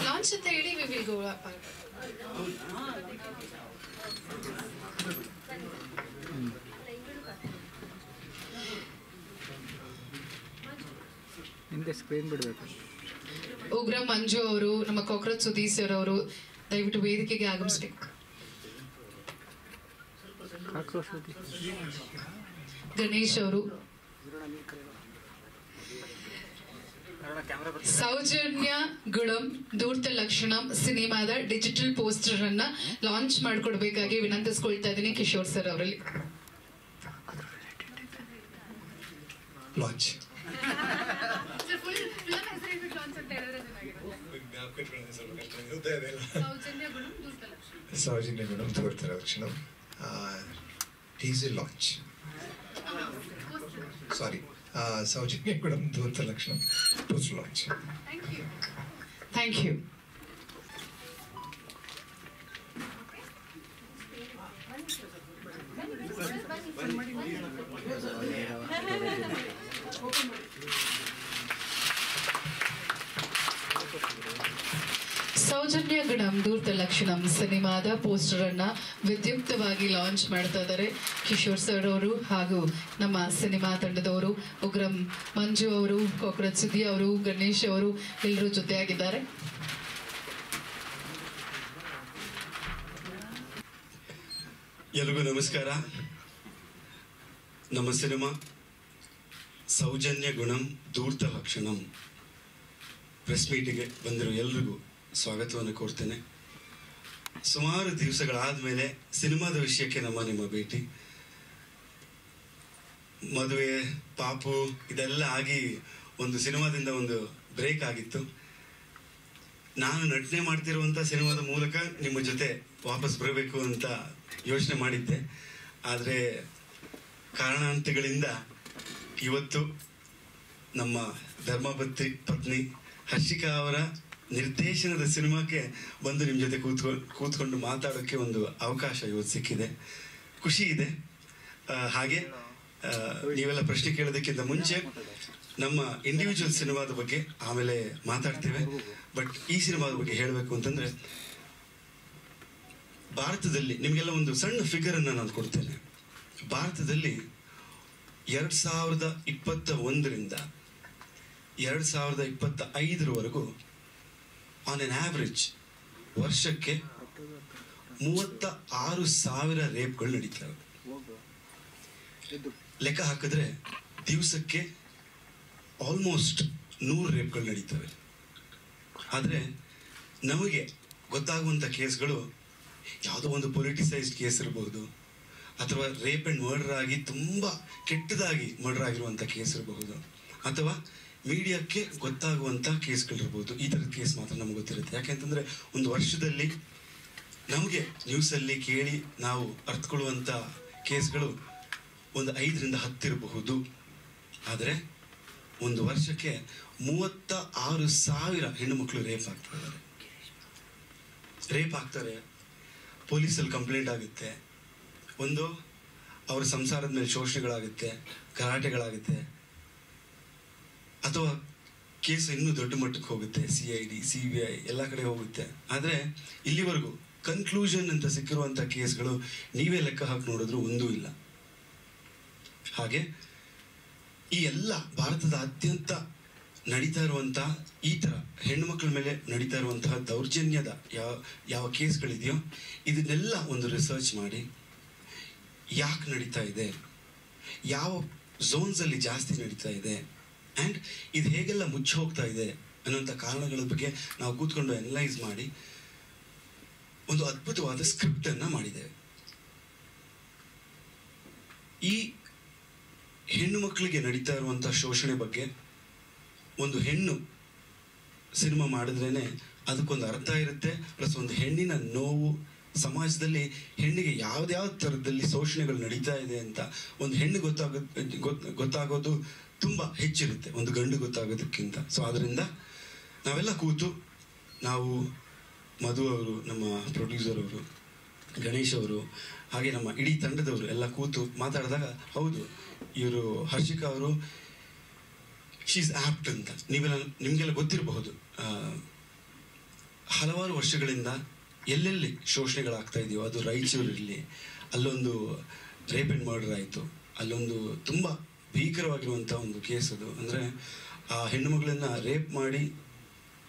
Launch at 30, we will go up. ಹಿಂದೆ screen ಬಿಡಬೇಕು. ಉಗ್ರ ಮಂಜು ಅವರು, ನಮ್ಮ ಕಾಕ್ರೋಚ್ ಸುದೀಶ್ ಸರ್ ಅವರು ದಯವಿಟ್ಟು ವೇದಿಕೆಗೆ ಆಗಮಿಸಬೇಕು. ಗಣೇಶ್ ಅವರು, ಸೌಜನ್ಯ ಗುಣಂ ಧೂರ್ತ ಲಕ್ಷಣಂ ಸಿನಿಮಾದ ಡಿಜಿಟಲ್ ಪೋಸ್ಟರ್ ಅನ್ನ ಲಾಂಚ್ ಮಾಡಿಕೊಡ್ಬೇಕಾಗಿ ವಿನಂತಿಸ್ಕೊಳ್ತಾ ಇದ್ದೀನಿ ಕಿಶೋರ್ ಸರ್ ಅವರಲ್ಲಿ. Launch Soujanya Gunam Dhoorta Lakshanam teaser launch. Sorry, Soujanya Gunam Dhoorta Lakshanam poster launch. Thank you. Soujanya Gunam Dhoorta Lakshanam ಸಿನಿಮಾದ ಪೋಸ್ಟರ್ ಅನ್ನ ವಿದ್ಯುಕ್ತವಾಗಿ ಲಾಂಚ್ ಮಾಡ್ತಾ ಇದ್ದಾರೆ ಕಿಶೋರ್ ಸರ್ ಅವರು ಹಾಗೂ ನಮ್ಮ ಸಿನಿಮಾ ತಂಡದವರು. ಉಗ್ರಂ ಮಂಜು ಅವರು, ಕಾಕ್ರೋಚ್ ಸುದಿ ಅವರು, ಗಣೇಶ್ ಅವರು ಎಲ್ಲರೂ ಜೊತೆಯಾಗಿದ್ದಾರೆ. ಎಲ್ರಿಗೂ ನಮಸ್ಕಾರ. ನಮ್ಮ ಸಿನಿಮಾ ಸೌಜನ್ಯ ಗುಣಂ ಧೂರ್ತ ಲಕ್ಷಣಂ ಪ್ರೆಸ್ ಮೀಟಿಗೆ ಬಂದಿರೋ ಎಲ್ರಿಗೂ ಸ್ವಾಗತವನ್ನು ಕೋರ್ತೇನೆ. ಸುಮಾರು ದಿವಸಗಳಾದ ಮೇಲೆ ಸಿನಿಮಾದ ವಿಷಯಕ್ಕೆ ನಿಮ್ಮ ಭೇಟಿ. ಮದುವೆ, ಪಾಪು ಇದೆಲ್ಲ ಆಗಿ ಒಂದು ಸಿನಿಮಾದಿಂದ ಒಂದು ಬ್ರೇಕ್ ಆಗಿತ್ತು. ನಾನು ನಟನೆ ಮಾಡ್ತಿರುವಂಥ ಸಿನಿಮಾದ ಮೂಲಕ ನಿಮ್ಮ ಜೊತೆ ವಾಪಸ್ ಬರಬೇಕು ಅಂತ ಯೋಚನೆ ಮಾಡಿದ್ದೆ. ಆದರೆ ಕಾರಣಾಂತರಗಳಿಂದ ಇವತ್ತು ನಮ್ಮ ಪತ್ನಿ ಹರ್ಷಿಕಾ ಅವರ ನಿರ್ದೇಶನದ ಸಿನಿಮಾಕ್ಕೆ ಬಂದು ನಿಮ್ಮ ಜೊತೆ ಕೂತ್ಕೊಂಡು ಮಾತಾಡೋಕ್ಕೆ ಒಂದು ಅವಕಾಶ ಇವತ್ತು ಸಿಕ್ಕಿದೆ. ಖುಷಿ ಇದೆ. ಹಾಗೆ ನೀವೆಲ್ಲ ಪ್ರಶ್ನೆ ಕೇಳೋದಕ್ಕಿಂತ ಮುಂಚೆ ನಮ್ಮ ಇಂಡಿವಿಜುವಲ್ ಸಿನಿಮಾದ ಬಗ್ಗೆ ಆಮೇಲೆ ಮಾತಾಡ್ತೇವೆ. ಬಟ್ ಈ ಸಿನಿಮಾದ ಬಗ್ಗೆ ಹೇಳಬೇಕು ಅಂತಂದ್ರೆ, ಭಾರತದಲ್ಲಿ ನಿಮಗೆಲ್ಲ ಒಂದು ಸಣ್ಣ ಫಿಗರ್ ಅನ್ನು ನಾನು ಕೊಡ್ತೇನೆ. ಭಾರತದಲ್ಲಿ 2021ರಿಂದ 2025ರವರೆಗೂ ಆನ್ ಎನ್ ಆವ್ರೇಜ್ ವರ್ಷಕ್ಕೆ 36,000 ರೇಪ್ಗಳು ನಡೀತವೆ. ಲೆಕ್ಕ ಹಾಕಿದ್ರೆ ದಿವಸಕ್ಕೆ ಆಲ್ಮೋಸ್ಟ್ 100 ರೇಪ್ಗಳು ನಡೀತವೆ. ಆದರೆ ನಮಗೆ ಗೊತ್ತಾಗುವಂಥ ಕೇಸ್ಗಳು ಯಾವುದೋ ಒಂದು ಪೊಲಿಟಿಸೈಸ್ಡ್ ಕೇಸ್ ಇರಬಹುದು, ಅಥವಾ ರೇಪ್ ಆ್ಯಂಡ್ ಮರ್ಡರ್ ಆಗಿ ತುಂಬ ಕೆಟ್ಟದಾಗಿ ಮರ್ಡರ್ ಆಗಿರುವಂಥ ಕೇಸ್ ಇರಬಹುದು, ಅಥವಾ ಮೀಡಿಯಾಕ್ಕೆ ಗೊತ್ತಾಗುವಂಥ ಕೇಸ್ಗಳಿರ್ಬೋದು. ಈ ಥರದ ಕೇಸ್ ಮಾತ್ರ ನಮ್ಗೆ ಗೊತ್ತಿರುತ್ತೆ. ಯಾಕೆಂತಂದರೆ ಒಂದು ವರ್ಷದಲ್ಲಿ ನಮಗೆ ನ್ಯೂಸಲ್ಲಿ ಕೇಳಿ ನಾವು ಅರ್ಥಕೊಳ್ಳುವಂಥ ಕೇಸ್ಗಳು ಒಂದು 5ರಿಂದ 10 ಇರಬಹುದು. ಆದರೆ ಒಂದು ವರ್ಷಕ್ಕೆ 36,000 ಹೆಣ್ಣು ಮಕ್ಕಳು ರೇಪ್ ಆಗ್ತಾರೆ. ಪೊಲೀಸಲ್ಲಿ ಕಂಪ್ಲೇಂಟ್ ಆಗುತ್ತೆ. ಒಂದು ಅವರ ಸಂಸಾರದ ಮೇಲೆ ಶೋಷಣೆಗಳಾಗುತ್ತೆ, ಗಲಾಟೆಗಳಾಗುತ್ತೆ, ಅಥವಾ ಕೇಸ್ ಇನ್ನೂ ದೊಡ್ಡ ಮಟ್ಟಕ್ಕೆ ಹೋಗುತ್ತೆ. CID, CBI ಎಲ್ಲ ಕಡೆ ಹೋಗುತ್ತೆ. ಆದರೆ ಇಲ್ಲಿವರೆಗೂ ಕನ್ಕ್ಲೂಷನ್ ಅಂತ ಸಿಕ್ಕಿರುವಂಥ ಕೇಸ್ಗಳು ನೀವೇ ಲೆಕ್ಕ ಹಾಕಿ ನೋಡಿದ್ರು ಒಂದೂ ಇಲ್ಲ. ಹಾಗೆ ಈ ಎಲ್ಲ ಭಾರತದಾದ್ಯಂತ ನಡೀತಾ ಇರುವಂತಹ ಈ ಥರ ಹೆಣ್ಣುಮಕ್ಕಳ ಮೇಲೆ ನಡೀತಾ ಇರುವಂತಹ ದೌರ್ಜನ್ಯದ ಯಾವ ಕೇಸ್ಗಳಿದೆಯೋ ಇದನ್ನೆಲ್ಲ ಒಂದು ರಿಸರ್ಚ್ ಮಾಡಿ ಯಾಕೆ ನಡೀತಾ ಇದೆ, ಯಾವ ಝೋನ್ಸಲ್ಲಿ ಜಾಸ್ತಿ ನಡೀತಾ ಇದೆ, ಆ್ಯಂಡ್ ಇದು ಹೇಗೆಲ್ಲ ಮುಚ್ಚಿ ಹೋಗ್ತಾ ಇದೆ ಅನ್ನೋಂಥ ಕಾರಣಗಳ ಬಗ್ಗೆ ನಾವು ಕೂತ್ಕೊಂಡು ಅನಲೈಸ್ ಮಾಡಿ ಒಂದು ಅದ್ಭುತವಾದ ಸ್ಕ್ರಿಪ್ಟನ್ನು ಮಾಡಿದ್ದೇವೆ. ಈ ಹೆಣ್ಣು ಮಕ್ಕಳಿಗೆ ನಡೀತಾ ಇರುವಂಥ ಶೋಷಣೆ ಬಗ್ಗೆ ಒಂದು ಹೆಣ್ಣು ಸಿನಿಮಾ ಮಾಡಿದ್ರೇ ಅದಕ್ಕೊಂದು ಅರ್ಥ ಇರುತ್ತೆ. ಪ್ಲಸ್ ಒಂದು ಹೆಣ್ಣಿನ ನೋವು, ಸಮಾಜದಲ್ಲಿ ಹೆಣ್ಣಿಗೆ ಯಾವ್ದ್ಯಾವ ಥರದಲ್ಲಿ ಶೋಷಣೆಗಳು ನಡೀತಾ ಇದೆ ಅಂತ ಒಂದು ಹೆಣ್ಣು ಗೊತ್ತಾಗೋದು ತುಂಬ ಹೆಚ್ಚಿರುತ್ತೆ ಒಂದು ಗಂಡು ಗೊತ್ತಾಗೋದಕ್ಕಿಂತ. ಸೊ ಅದರಿಂದ ನಾವೆಲ್ಲ ಕೂತು ನಾವು ಮಧು ಅವರು, ನಮ್ಮ ಪ್ರೊಡ್ಯೂಸರ್ ಅವರು, ಗಣೇಶ್ ಅವರು, ಹಾಗೆ ನಮ್ಮ ಇಡೀ ತಂಡದವರು ಎಲ್ಲ ಕೂತು ಮಾತಾಡಿದಾಗ ಹೌದು, ಇವರು ಹರ್ಷಿಕಾ ಅವರು ಶೀಸ್ ಆ್ಯಪ್ಟ್ ಅಂತ ನಿಮಗೆಲ್ಲ ಗೊತ್ತಿರಬಹುದು. ಹಲವಾರು ವರ್ಷಗಳಿಂದ ಎಲ್ಲೆಲ್ಲಿ ಶೋಷಣೆಗಳಾಗ್ತಾ ಇದೆಯೋ, ಅದು ರಾಯಚೂರಲ್ಲಿ ಅಲ್ಲೊಂದು ರೇಪ್ ಆ್ಯಂಡ್ ಮರ್ಡರ್ ಆಯಿತು. ಅಲ್ಲೊಂದು ತುಂಬ ಭೀಕರವಾಗಿರುವಂಥ ಒಂದು ಕೇಸ್ ಅದು. ಅಂದರೆ ಆ ಹೆಣ್ಣು ಮಗಳನ್ನು ರೇಪ್ ಮಾಡಿ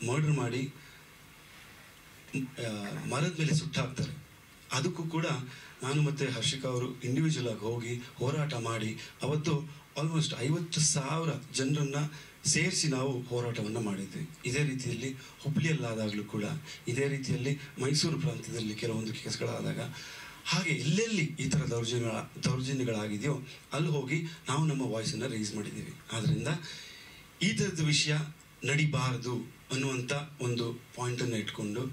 ಮರ್ಡರ್ ಮಾಡಿ ಮರದ ಮೇಲೆ ಸುಟ್ಟಾಕ್ತಾರೆ. ಅದಕ್ಕೂ ಕೂಡ ನಾನು ಮತ್ತು ಹರ್ಷಿಕಾ ಅವರು ಇಂಡಿವಿಜುವಲ್ ಆಗಿ ಹೋಗಿ ಹೋರಾಟ ಮಾಡಿ ಅವತ್ತು ಆಲ್ಮೋಸ್ಟ್ 50,000 ಜನರನ್ನು ಸೇರಿಸಿ ನಾವು ಹೋರಾಟವನ್ನು ಮಾಡಿದ್ವಿ. ಇದೇ ರೀತಿಯಲ್ಲಿ ಹುಬ್ಳಿಯಲ್ಲಾದಾಗಲೂ ಕೂಡ, ಇದೇ ರೀತಿಯಲ್ಲಿ ಮೈಸೂರು ಪ್ರಾಂತ್ಯದಲ್ಲಿ ಕೆಲವೊಂದು ಕೇಸ್ಗಳಾದಾಗ, ಹಾಗೆ ಎಲ್ಲೆಲ್ಲಿ ಈ ಥರ ದೌರ್ಜನ್ಯಗಳಾಗಿದೆಯೋ ಅಲ್ಲಿ ಹೋಗಿ ನಾವು ನಮ್ಮ ವಾಯ್ಸನ್ನು ರೈಸ್ ಮಾಡಿದ್ದೀವಿ. ಆದ್ದರಿಂದ ಈ ಥರದ ವಿಷಯ ನಡಿಬಾರದು ಅನ್ನುವಂಥ ಒಂದು ಪಾಯಿಂಟನ್ನು ಇಟ್ಕೊಂಡು,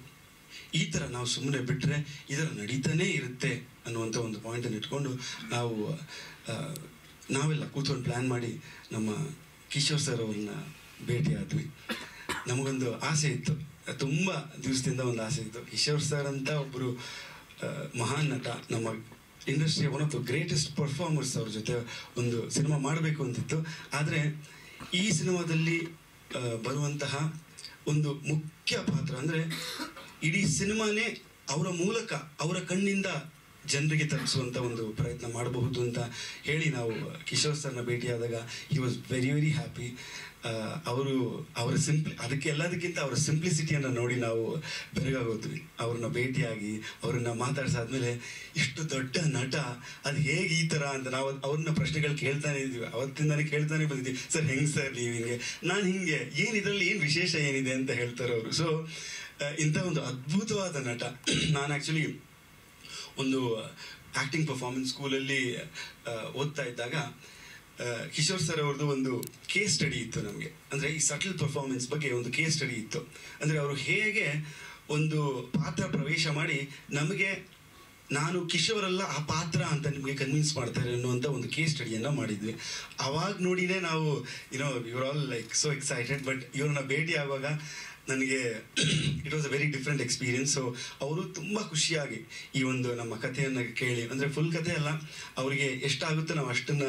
ಈ ಥರ ನಾವು ಸುಮ್ಮನೆ ಬಿಟ್ಟರೆ ಇದರ ನಡೀತಾನೇ ಇರುತ್ತೆ ಅನ್ನುವಂಥ ಒಂದು ಪಾಯಿಂಟನ್ನು ಇಟ್ಕೊಂಡು ನಾವೆಲ್ಲ ಕೂತ್ಕೊಂಡು ಪ್ಲ್ಯಾನ್ ಮಾಡಿ ನಮ್ಮ ಕಿಶೋರ್ ಸರ್ ಅವ್ರನ್ನ ಭೇಟಿ ಆದ್ವಿ. ನಮಗೊಂದು ಆಸೆ ಇತ್ತು, ತುಂಬ ದಿವಸದಿಂದ ಒಂದು ಆಸೆ ಇತ್ತು. ಕಿಶೋರ್ ಸರ್ ಅಂತ ಒಬ್ಬರು ಮಹಾನ್ ನಟ, ನಮ್ಮ ಇಂಡಸ್ಟ್ರಿಯ one of the greatest performers, ಅವ್ರ ಜೊತೆ ಒಂದು ಸಿನಿಮಾ ಮಾಡಬೇಕು ಅಂತಿತ್ತು. ಆದರೆ ಈ ಸಿನಿಮಾದಲ್ಲಿ ಬರುವಂತಹ ಒಂದು ಮುಖ್ಯ ಪಾತ್ರ ಅಂದರೆ ಇಡೀ ಸಿನಿಮಾನೇ ಅವರ ಮೂಲಕ, ಅವರ ಕಣ್ಣಿಂದ ಜನರಿಗೆ ತಲುಪಿಸುವಂಥ ಒಂದು ಪ್ರಯತ್ನ ಮಾಡಬಹುದು ಅಂತ ಹೇಳಿ ನಾವು ಕಿಶೋರ್ ಸರ್ನ ಭೇಟಿಯಾದಾಗ he was very very happy. ಅದಕ್ಕೆ ಎಲ್ಲದಕ್ಕಿಂತ ಅವರ ಸಿಂಪ್ಲಿಸಿಟಿಯನ್ನು ನೋಡಿ ನಾವು ಬೆರಗಾಗೋದ್ವಿ. ಅವ್ರನ್ನ ಭೇಟಿಯಾಗಿ ಅವ್ರನ್ನ ಮಾತಾಡ್ಸಾದ್ಮೇಲೆ ಇಷ್ಟು ದೊಡ್ಡ ನಟ ಅದು ಹೇಗೆ ಈ ಥರ ಅಂತ ನಾವು ಅವ್ರನ್ನ ಪ್ರಶ್ನೆಗಳು ಕೇಳ್ತಾನೆ ಇದ್ವಿ. ಅವತ್ತಿಂದಾನೆ ಕೇಳ್ತಾನೆ ಬಂದಿದ್ವಿ, ಸರ್ ಹೆಂಗೆ ಸರ್ ನೀವು ಹಿಂಗೆ, ನಾನು ಹಿಂಗೆ, ಏನು ಇದರಲ್ಲಿ ಏನು ವಿಶೇಷ ಏನಿದೆ ಅಂತ ಹೇಳ್ತಾರೆ ಅವರು. ಸೊ ಇಂಥ ಒಂದು ಅದ್ಭುತವಾದ ನಟ. ನಾನು ಆ್ಯಕ್ಚುಲಿ ಒಂದು ಆ್ಯಕ್ಟಿಂಗ್ ಪರ್ಫಾರ್ಮೆನ್ಸ್ ಸ್ಕೂಲಲ್ಲಿ ಓದ್ತಾ ಇದ್ದಾಗ ಕಿಶೋರ್ ಸರ್ ಅವ್ರದ್ದು ಒಂದು ಕೇಸ್ ಸ್ಟಡಿ ಇತ್ತು ನಮಗೆ. ಅಂದರೆ ಈ ಸಟಲ್ ಪರ್ಫಾರ್ಮೆನ್ಸ್ ಬಗ್ಗೆ ಒಂದು ಕೇಸ್ ಸ್ಟಡಿ ಇತ್ತು. ಅಂದರೆ ಅವರು ಹೇಗೆ ಒಂದು ಪಾತ್ರ ಪ್ರವೇಶ ಮಾಡಿ ನಮಗೆ ನಾನು ಕಿಶೋರಲ್ಲ ಆ ಪಾತ್ರ ಅಂತ ನಿಮಗೆ ಕನ್ವಿನ್ಸ್ ಮಾಡ್ತಾರೆ ಅನ್ನುವಂಥ ಒಂದು ಕೇಸ್ ಸ್ಟಡಿಯನ್ನು ಮಾಡಿದ್ವಿ. ಅವಾಗ ನೋಡಿನೇ ನಾವು your all like so excited. But ಇವ್ರನ್ನ ಭೇಟಿ ಆಗುವಾಗ ನನಗೆ it was a very different experience. So ಅವರು ತುಂಬ ಖುಷಿಯಾಗಿ ಈ ಒಂದು ನಮ್ಮ ಕಥೆಯನ್ನು ಕೇಳಿ, ಅಂದರೆ ಫುಲ್ ಕಥೆ ಅಲ್ಲ, ಅವರಿಗೆ ಎಷ್ಟಾಗುತ್ತೋ ನಾವು ಅಷ್ಟನ್ನು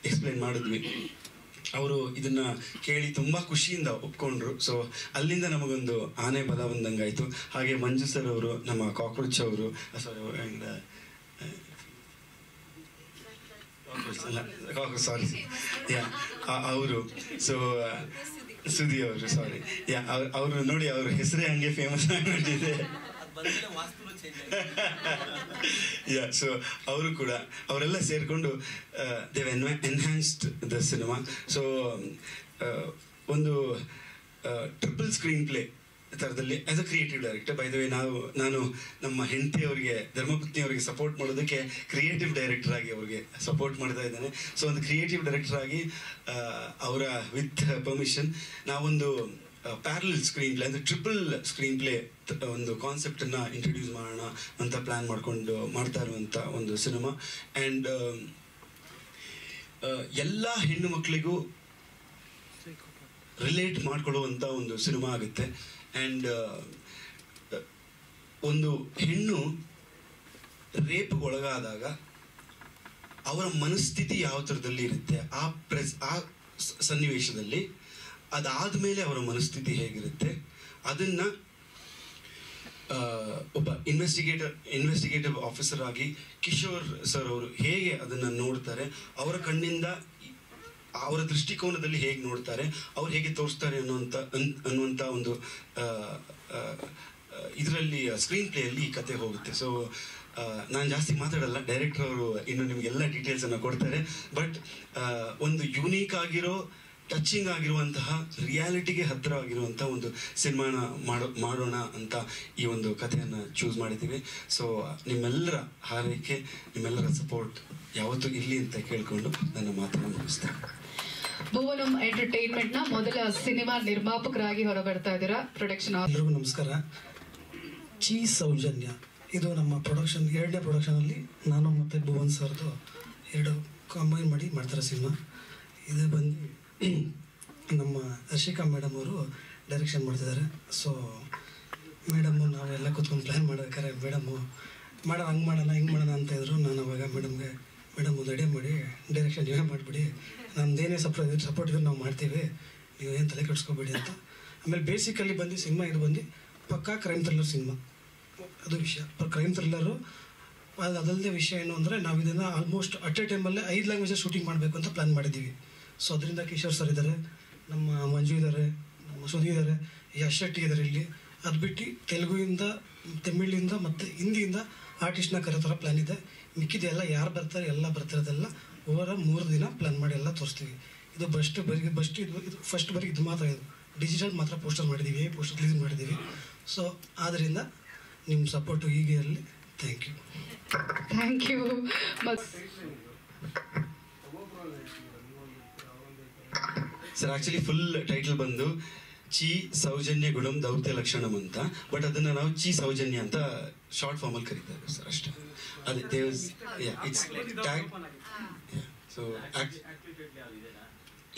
ಎಕ್ಸ್ಪ್ಲೈನ್ ಮಾಡಿದ್ವಿ. ಅವರು ಇದನ್ನು ಕೇಳಿ ತುಂಬ ಖುಷಿಯಿಂದ ಒಪ್ಕೊಂಡ್ರು. ಸೊ ಅಲ್ಲಿಂದ ನಮಗೊಂದು ಆನೆ ಬಲ ಬಂದಂಗಾಯಿತು. ಹಾಗೆ ಮಂಜು ಸರ್ ಅವರು, ನಮ್ಮ ಕಾಕ್ರೋಚ್ ಅವರು, ಅವರು, ಸೊ ಸುದಿ ಅವರು, ಸಾರಿ, ಅವರು ನೋಡಿ ಅವ್ರ ಹೆಸರೇ ಹಂಗೆ ಫೇಮಸ್ ಆಗಿಬಿಟ್ಟಿದೆ. ಸೊ ಅವರು ಕೂಡ, ಅವರೆಲ್ಲ ಸೇರಿಕೊಂಡು they've enhanced the cinema. So ಒಂದು ಟ್ರಿಪಲ್ ಸ್ಕ್ರೀನ್ ಪ್ಲೇ ಥರದಲ್ಲಿ as a creative director. By the way ನಾನು ನಮ್ಮ ಹೆಂಡತಿಯವರಿಗೆ, ಧರ್ಮಪತ್ನಿಯವರಿಗೆ ಸಪೋರ್ಟ್ ಮಾಡೋದಕ್ಕೆ ಕ್ರಿಯೇಟಿವ್ ಡೈರೆಕ್ಟರ್ ಆಗಿ ಅವ್ರಿಗೆ ಸಪೋರ್ಟ್ ಮಾಡ್ತಾ ಇದ್ದೇನೆ. ಸೊ ಒಂದು ಕ್ರಿಯೇಟಿವ್ ಡೈರೆಕ್ಟರ್ ಆಗಿ ಅವರ ವಿತ್ ಪರ್ಮಿಷನ್ ನಾವೊಂದು ಪ್ಯಾರಲಲ್ ಸ್ಕ್ರೀನ್ ಪ್ಲೇ, ಅಂದರೆ ಟ್ರಿಪಲ್ ಸ್ಕ್ರೀನ್ ಪ್ಲೇ ಒಂದು ಕಾನ್ಸೆಪ್ಟನ್ನು ಇಂಟ್ರೊಡ್ಯೂಸ್ ಮಾಡೋಣ ಅಂತ ಪ್ಲ್ಯಾನ್ ಮಾಡಿಕೊಂಡು ಮಾಡ್ತಾ ಇರುವಂಥ ಒಂದು ಸಿನಿಮಾ. ಆ್ಯಂಡ್ ಎಲ್ಲ ಹೆಣ್ಣು ಮಕ್ಕಳಿಗೂ ರಿಲೇಟ್ ಮಾಡಿಕೊಳ್ಳುವಂಥ ಒಂದು ಸಿನಿಮಾ ಆಗುತ್ತೆ. ಆ್ಯಂಡ್ ಒಂದು ಹೆಣ್ಣು ರೇಪ್ಗೆ ಒಳಗಾದಾಗ ಅವರ ಮನಸ್ಥಿತಿ ಯಾವ ಥರದಲ್ಲಿ ಇರುತ್ತೆ, ಆ ಸನ್ನಿವೇಶದಲ್ಲಿ ಅದಾದಮೇಲೆ ಅವರ ಮನಸ್ಥಿತಿ ಹೇಗಿರುತ್ತೆ, ಅದನ್ನು ಒಬ್ಬ ಇನ್ವೆಸ್ಟಿಗೇಟಿವ್ ಆಫೀಸರ್ ಆಗಿ ಕಿಶೋರ್ ಸರ್ ಅವರು ಹೇಗೆ ಅದನ್ನು ನೋಡ್ತಾರೆ, ಅವರ ಕಣ್ಣಿಂದ ಅವರ ದೃಷ್ಟಿಕೋನದಲ್ಲಿ ಹೇಗೆ ನೋಡ್ತಾರೆ, ಅವ್ರು ಹೇಗೆ ತೋರಿಸ್ತಾರೆ ಅನ್ನುವಂಥ ಒಂದು ಇದರಲ್ಲಿ ಸ್ಕ್ರೀನ್ ಪ್ಲೇಯಲ್ಲಿ ಈ ಕತೆ ಹೋಗುತ್ತೆ. ಸೊ ನಾನು ಜಾಸ್ತಿ ಮಾತಾಡಲ್ಲ, ಡೈರೆಕ್ಟರ್ ಅವರು ಇನ್ನು ನಿಮಗೆಲ್ಲ ಡೀಟೇಲ್ಸನ್ನು ಕೊಡ್ತಾರೆ. ಬಟ್ ಒಂದು ಯೂನೀಕ್ ಆಗಿರೋ, ಟಚಿಂಗ್ ಆಗಿರುವಂತಹ, ರಿಯಾಲಿಟಿಗೆ ಹತ್ತಿರ ಆಗಿರುವಂಥ ಒಂದು ಸಿನಿಮಾನ ಮಾಡೋಣ ಅಂತ ಈ ಒಂದು ಕಥೆಯನ್ನು ಚೂಸ್ ಮಾಡಿದ್ದೀವಿ. ಸೊ ನಿಮ್ಮೆಲ್ಲರ ಹಾರೈಕೆ, ನಿಮ್ಮೆಲ್ಲರ ಸಪೋರ್ಟ್ ಯಾವತ್ತೂ ಇರಲಿ ಅಂತ ಕೇಳಿಕೊಂಡು ನನ್ನ ಮಾತನ್ನು ಮುಗಿಸ್ತೇನೆ. ಭುವನಂ ಎಂಟರ್ಟೈನ್ಮೆಂಟ್ ನ ಮೊದಲ ಸಿನಿಮಾ ನಿರ್ಮಾಪಕರಾಗಿ ಹೊರಬರ್ತಾ ಇದ್ದೀರಾ. ಪ್ರೊಡಕ್ಷನ್ ಎಲ್ಲರಿಗೂ ನಮಸ್ಕಾರ. ಚೀ ಸೌಜನ್ಯ ಇದು ನಮ್ಮ ಪ್ರೊಡಕ್ಷನ್, ಎರಡನೇ ಪ್ರೊಡಕ್ಷನಲ್ಲಿ ನಾನು ಮತ್ತು ಭುವನ್ ಸರ್ದು ಎರಡು ಕಾಂಬೈನ್ ಮಾಡಿ ಮಾಡ್ತಾರೆ ಸಿನಿಮಾ. ಇದು ಬಂದು ನಮ್ಮ ಹರ್ಷಿಕಾ ಮೇಡಮ್ ಅವರು ಡೈರೆಕ್ಷನ್ ಮಾಡ್ತಿದ್ದಾರೆ. ಸೊ ಮೇಡಮ್ಮು ನಾವೆಲ್ಲ ಕೂತ್ಕೊಂಡು ಪ್ಲ್ಯಾನ್ ಮಾಡ್ಬೇಕಾದ್ರೆ ಮೇಡಮ್ಮು ಹಂಗೆ ಮಾಡೋಣ ಹಿಂಗೆ ಮಾಡೋಣ ಅಂತ ಇದ್ರು. ನಾನು ಅವಾಗ ಮೇಡಮ್ ಒಂದು ಐಡಿಯಾ ಮಾಡಿ, ಡೈರೆಕ್ಷನ್ ನೀವೇ ಮಾಡಿಬಿಡಿ, ನಮ್ಮದೇನೇ ಸಪೋರ್ಟ್ ಇದ್ರೆ ನಾವು ಮಾಡ್ತೀವಿ, ನೀವು ಏನು ತಲೆ ಕೆಡಿಸ್ಕೋಬೇಡಿ ಅಂತ. ಆಮೇಲೆ ಬೇಸಿಕಲಿ ಬಂದು ಸಿನಿಮಾ ಇದು ಬಂದು ಪಕ್ಕಾ ಕ್ರೈಮ್ ಥ್ರಿಲ್ಲರ್ ಸಿನಿಮಾ, ಅದು ವಿಷಯ. ಕ್ರೈಮ್ ಥ್ರಿಲ್ಲರು ಅದಲ್ಲದೆ ವಿಷಯ ಏನು ಅಂದರೆ ನಾವು ಇದನ್ನು ಆಲ್ಮೋಸ್ಟ್ ಅಟ್ ಎ ಟೈಮಲ್ಲೇ 5 ಲ್ಯಾಂಗ್ವೇಜಸ್ ಶೂಟಿಂಗ್ ಮಾಡಬೇಕು ಅಂತ ಪ್ಲ್ಯಾನ್ ಮಾಡಿದ್ದೀವಿ. ಸೊ ಅದರಿಂದ ಕಿಶೋರ್ ಸರ್ ಇದ್ದಾರೆ, ನಮ್ಮ ಮಂಜು ಇದ್ದಾರೆ, ನಮ್ಮ ಸುಧಿ ಇದ್ದಾರೆ, ಯಶ್ ಶೆಟ್ಟಿ ಇದ್ದಾರೆ ಇಲ್ಲಿ. ಅದು ಬಿಟ್ಟು ತೆಲುಗುವಿಂದ, ತಮಿಳಿಂದ ಮತ್ತು ಹಿಂದಿಯಿಂದ ಆರ್ಟಿಸ್ಟ್ನ ಕರೋ ಥರ ಪ್ಲ್ಯಾನ್ ಇದೆ. ಮಿಕ್ಕಿದೆಲ್ಲ ಯಾರು ಬರ್ತಾರೆ ಎಲ್ಲ ಬರ್ತಿರೋದೆಲ್ಲ ಓವರ 3 ದಿನ ಪ್ಲ್ಯಾನ್ ಮಾಡಿ ಎಲ್ಲ ತೋರಿಸ್ತೀವಿ. ಇದು ಇದು ಫಸ್ಟ್ ಬರೀ ಇದು ಮಾತ್ರ, ಇದು ಡಿಜಿಟಲ್ ಮಾತ್ರ ಪೋಸ್ಟರ್ ಮಾಡಿದ್ದೀವಿ, ಪೋಸ್ಟರ್ ರಿಲೀಸ್ ಮಾಡಿದ್ದೀವಿ. ಸೊ ಆದ್ದರಿಂದ ನಿಮ್ಮ ಸಪೋರ್ಟು ಹೀಗೆ ಇರಲಿ. Thank you. Thank you. Sir actually full title ಬಂದು ಚಿ ಸೌಜನ್ಯ ಗುಣಂ ದೌತ್ಯ ಲಕ್ಷಣಂ ಅಂತ, ಬಟ್ ಅದನ್ನು ನಾವು ಚಿ ಸೌಜನ್ಯ ಅಂತ ಶಾರ್ಟ್ ಫಾರ್ಮಲ್ಲಿ ಕರೀತಾರೆ ಸರ್ ಅಷ್ಟೇ. ಅದೇ ಇಟ್ಸ್ ಟ್ಯಾಗ್. ಸೊ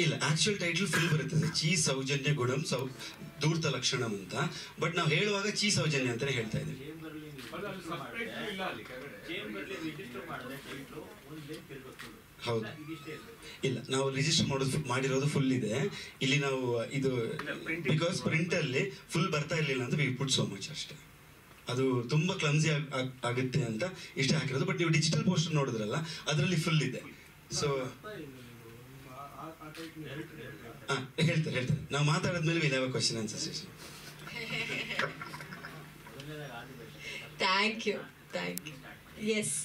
ಇಲ್ಲ, ಆಕ್ಚುಯಲ್ ಟೈಟಲ್ ಫುಲ್ ಬರುತ್ತೆ ಸರ್, ಚಿ ಸೌಜನ್ಯ ಗುಣಂ ಧೂರ್ತ ಲಕ್ಷಣಂ ಅಂತ. ಬಟ್ ನಾವು ಹೇಳುವಾಗ ಚಿ ಸೌಜನ್ಯ ಅಂತಲೇ ಹೇಳ್ತಾ ಇದ್ದೀವಿ. ಹೌದು, ಇಲ್ಲ ನಾವು ರಿಜಿಸ್ಟರ್ ಮಾಡಿರೋದು ಫುಲ್ ಇದೆ ಇಲ್ಲಿ. ನಾವು ಇದು ಬಿಕಾಸ್ ಪ್ರಿಂಟಲ್ಲಿ ಫುಲ್ ಬರ್ತಾ ಇರಲಿಲ್ಲ ಅಂತ ವಿ ಪುಟ್ ಸೋ ಮಚ್ ಅಷ್ಟೇ. ಅದು ತುಂಬ ಕ್ಲಮ್ಸಿ ಆಗುತ್ತೆ ಅಂತ ಇಷ್ಟೇ ಹಾಕಿರೋದು. ಬಟ್ ನೀವು ಡಿಜಿಟಲ್ ಪೋಸ್ಟರ್ ನೋಡಿದ್ರಲ್ಲ, ಅದರಲ್ಲಿ ಫುಲ್ ಇದೆ. ಸೊ ಹೇಳ್ತಾರೆ ನಾವು ಮಾತಾಡಿದ್ಮೇಲೆ will have a question answer session. Thank you. Yes,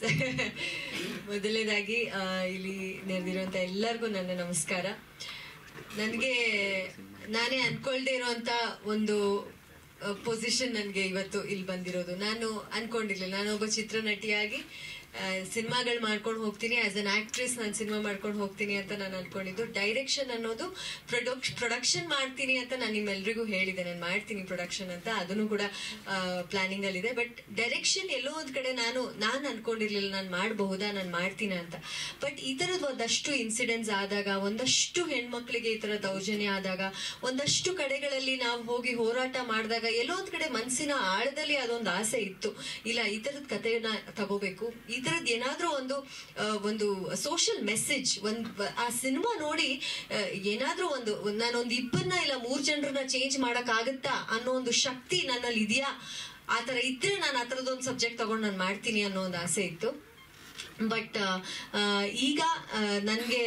ಮೊದಲನೇದಾಗಿ ಇಲ್ಲಿ ನೆರೆದಿರುವಂಥ ಎಲ್ಲರಿಗೂ ನನ್ನ ನಮಸ್ಕಾರ. ನಾನೇ ಅನ್ಕೊಳ್ದೇ ಇರುವಂಥ ಒಂದು ಪೊಸಿಷನ್ ನನಗೆ ಇವತ್ತು ಇಲ್ಲಿ ಬಂದಿರೋದು. ನಾನು ಅನ್ಕೊಂಡಿರ್ಲಿಲ್ಲ ನಾನೊಬ್ಬ ಚಿತ್ರನಟಿಯಾಗಿ ಸಿನಿಮಾಗಳು ಮಾಡ್ಕೊಂಡು ಹೋಗ್ತೀನಿ, ಆಸ್ ಅನ್ ಆಕ್ಟ್ರೆಸ್ ನಾನು ಸಿನಿಮಾ ಮಾಡ್ಕೊಂಡು ಹೋಗ್ತೀನಿ ಅಂತ ನಾನು ಅನ್ಕೊಂಡಿದ್ದು. ಡೈರೆಕ್ಷನ್ ಅನ್ನೋದು ಪ್ರೊಡಕ್ಷನ್ ಮಾಡ್ತೀನಿ ಅಂತ ನಾನು ನಿಮ್ಮೆಲ್ರಿಗೂ ಹೇಳಿದೆ, ನಾನು ಮಾಡ್ತೀನಿ ಪ್ರೊಡಕ್ಷನ್ ಅಂತ, ಅದನ್ನು ಕೂಡ ಪ್ಲಾನಿಂಗ್ ಅಲ್ಲಿದೆ. ಬಟ್ ಡೈರೆಕ್ಷನ್ ಎಲ್ಲೋ ಒಂದ್ ಕಡೆ ನಾನು ಅನ್ಕೊಂಡಿರ್ಲಿಲ್ಲ ನಾನು ಮಾಡಬಹುದಾ, ನಾನು ಮಾಡ್ತೀನಿ ಅಂತ. ಬಟ್ ಈ ತರದ್ ಒಂದಷ್ಟು ಇನ್ಸಿಡೆಂಟ್ಸ್ ಆದಾಗ, ಒಂದಷ್ಟು ಹೆಣ್ಮಕ್ಳಿಗೆ ಈ ತರ ದೌರ್ಜನ್ಯ ಆದಾಗ, ಒಂದಷ್ಟು ಕಡೆಗಳಲ್ಲಿ ನಾವು ಹೋಗಿ ಹೋರಾಟ ಮಾಡಿದಾಗ ಎಲ್ಲೋ ಒಂದ್ ಕಡೆ ಮನಸ್ಸಿನ ಆಳದಲ್ಲಿ ಅದೊಂದು ಆಸೆ ಇತ್ತು, ಇಲ್ಲ ಈ ತರದ ಕಥೆಯನ್ನ ತಗೋಬೇಕು, ಈ ತರದ್ ಏನಾದ್ರೂ ಒಂದು ಸೋಷಿಯಲ್ ಮೆಸೇಜ್, ಆ ಸಿನಿಮಾ ನೋಡಿ ಏನಾದ್ರೂ ನಾನೊಂದು 2 ಇಲ್ಲ 3 ಜನರನ್ನ ಚೇಂಜ್ ಮಾಡಕ್ ಆಗುತ್ತಾ ಅನ್ನೋ ಒಂದು ಶಕ್ತಿ ನನ್ನಲ್ಲಿ ಇದೆಯಾ, ಆ ತರ ಇದ್ರೆ ನಾನು ಆ ತರದೊಂದು ಸಬ್ಜೆಕ್ಟ್ ತಗೊಂಡು ನಾನು ಮಾಡ್ತೀನಿ ಅನ್ನೋ ಒಂದು ಆಸೆ ಇತ್ತು. ಬಟ್ ಈಗ ನನಗೆ